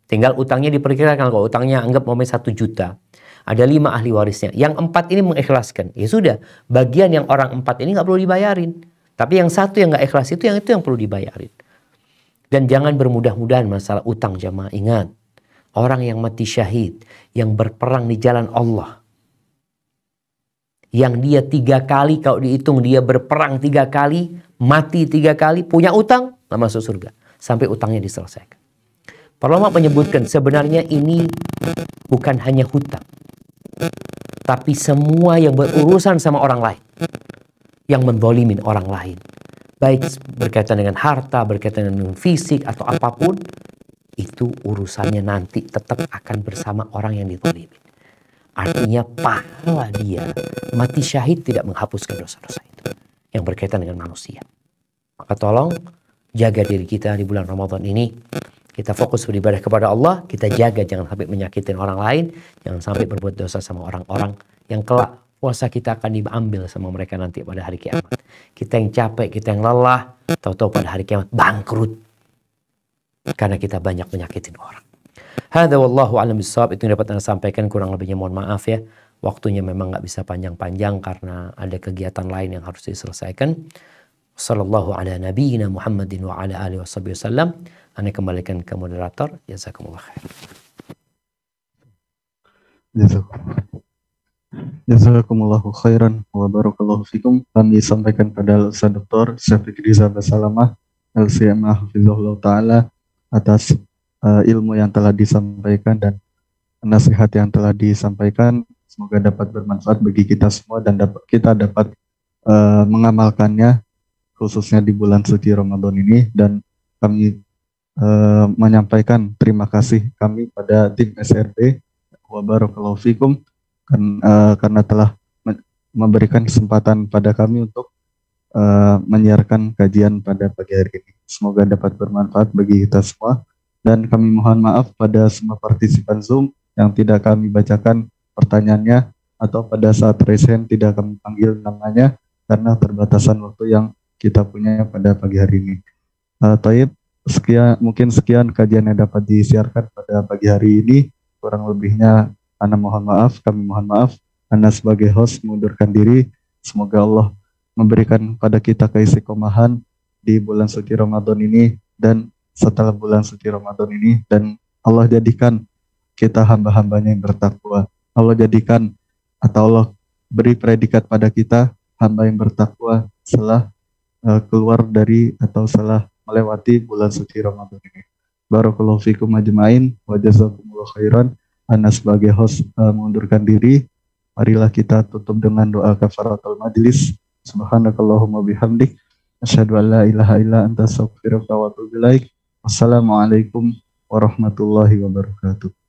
Tinggal utangnya diperkirakan, kalau utangnya anggap 1 juta. Ada 5 ahli warisnya. Yang 4 ini mengikhlaskan. Ya sudah, bagian yang orang 4 ini nggak perlu dibayarin. Tapi yang 1 yang nggak ikhlas itu yang perlu dibayarin. Dan jangan bermudah-mudahan masalah utang jamaah. Ingat, orang yang mati syahid, yang berperang di jalan Allah, yang dia 3 kali, kalau dihitung dia berperang 3 kali, mati 3 kali, punya utang, nggak masuk surga. Sampai utangnya diselesaikan. Para ulama menyebutkan sebenarnya ini bukan hanya hutang, tapi semua yang berurusan sama orang lain, yang mendolimin orang lain, baik berkaitan dengan harta, berkaitan dengan fisik atau apapun, itu urusannya nanti tetap akan bersama orang yang didolimin. Artinya pahala dia mati syahid tidak menghapuskan dosa-dosa itu yang berkaitan dengan manusia. Maka tolong jaga diri kita di bulan Ramadan ini. Kita fokus beribadah kepada Allah, kita jaga jangan sampai menyakitin orang lain, jangan sampai berbuat dosa sama orang-orang yang kelak puasa kita akan diambil sama mereka nanti pada hari kiamat. Kita yang capek, kita yang lelah, tahu-tahu pada hari kiamat bangkrut. karena kita banyak menyakitin orang. Hadza wallahu a'lam bishawab. Itu yang dapat Anda sampaikan, kurang lebihnya mohon maaf ya. Waktunya memang nggak bisa panjang-panjang karena ada kegiatan lain yang harus diselesaikan. Sallallahu ala nabiyyina Muhammadin wa ala alihi wasallam. Anda kembalikan ke moderator. Jazakumullah khair. Jazakumullahu khairan wa barakallahu fikum. Kami sampaikan pada Ustaz Dr. Syafiq Riza Basalamah LCMA hafizahullah ta'ala atas ilmu yang telah disampaikan dan nasihat yang telah disampaikan. Semoga dapat bermanfaat bagi kita semua dan kita dapat mengamalkannya khususnya di bulan suci Ramadan ini. Dan kami menyampaikan terima kasih kami pada tim SRB wa barakallahu fikum karena telah memberikan kesempatan pada kami untuk menyiarkan kajian pada pagi hari ini. Semoga dapat bermanfaat bagi kita semua. Dan kami mohon maaf pada semua partisipan Zoom yang tidak kami bacakan pertanyaannya atau pada saat resen tidak kami panggil namanya karena terbatasan waktu yang kita punya pada pagi hari ini. Taib, sekian kajian yang dapat disiarkan pada pagi hari ini. Kurang lebihnya Ana mohon maaf, kami mohon maaf. Ana sebagai host mengundurkan diri. Semoga Allah memberikan pada kita keistiqomahan di bulan suci Ramadan ini dan setelah bulan suci Ramadan ini, dan Allah jadikan kita hamba-hambanya yang bertakwa. Allah jadikan atau Allah beri predikat pada kita hamba yang bertakwa setelah keluar dari atau setelah melewati bulan suci Ramadan ini. Barakallahu fikum ajmain wa jazakumullahu khairan. Ana sebagai host mengundurkan diri. Marilah kita tutup dengan doa kafaratul majlis. Subhanakallahumma bihamdik asyhadu an la ilaha illa anta astaghfiruka wa atubu ilaik. Wassalamualaikum warahmatullahi wabarakatuh.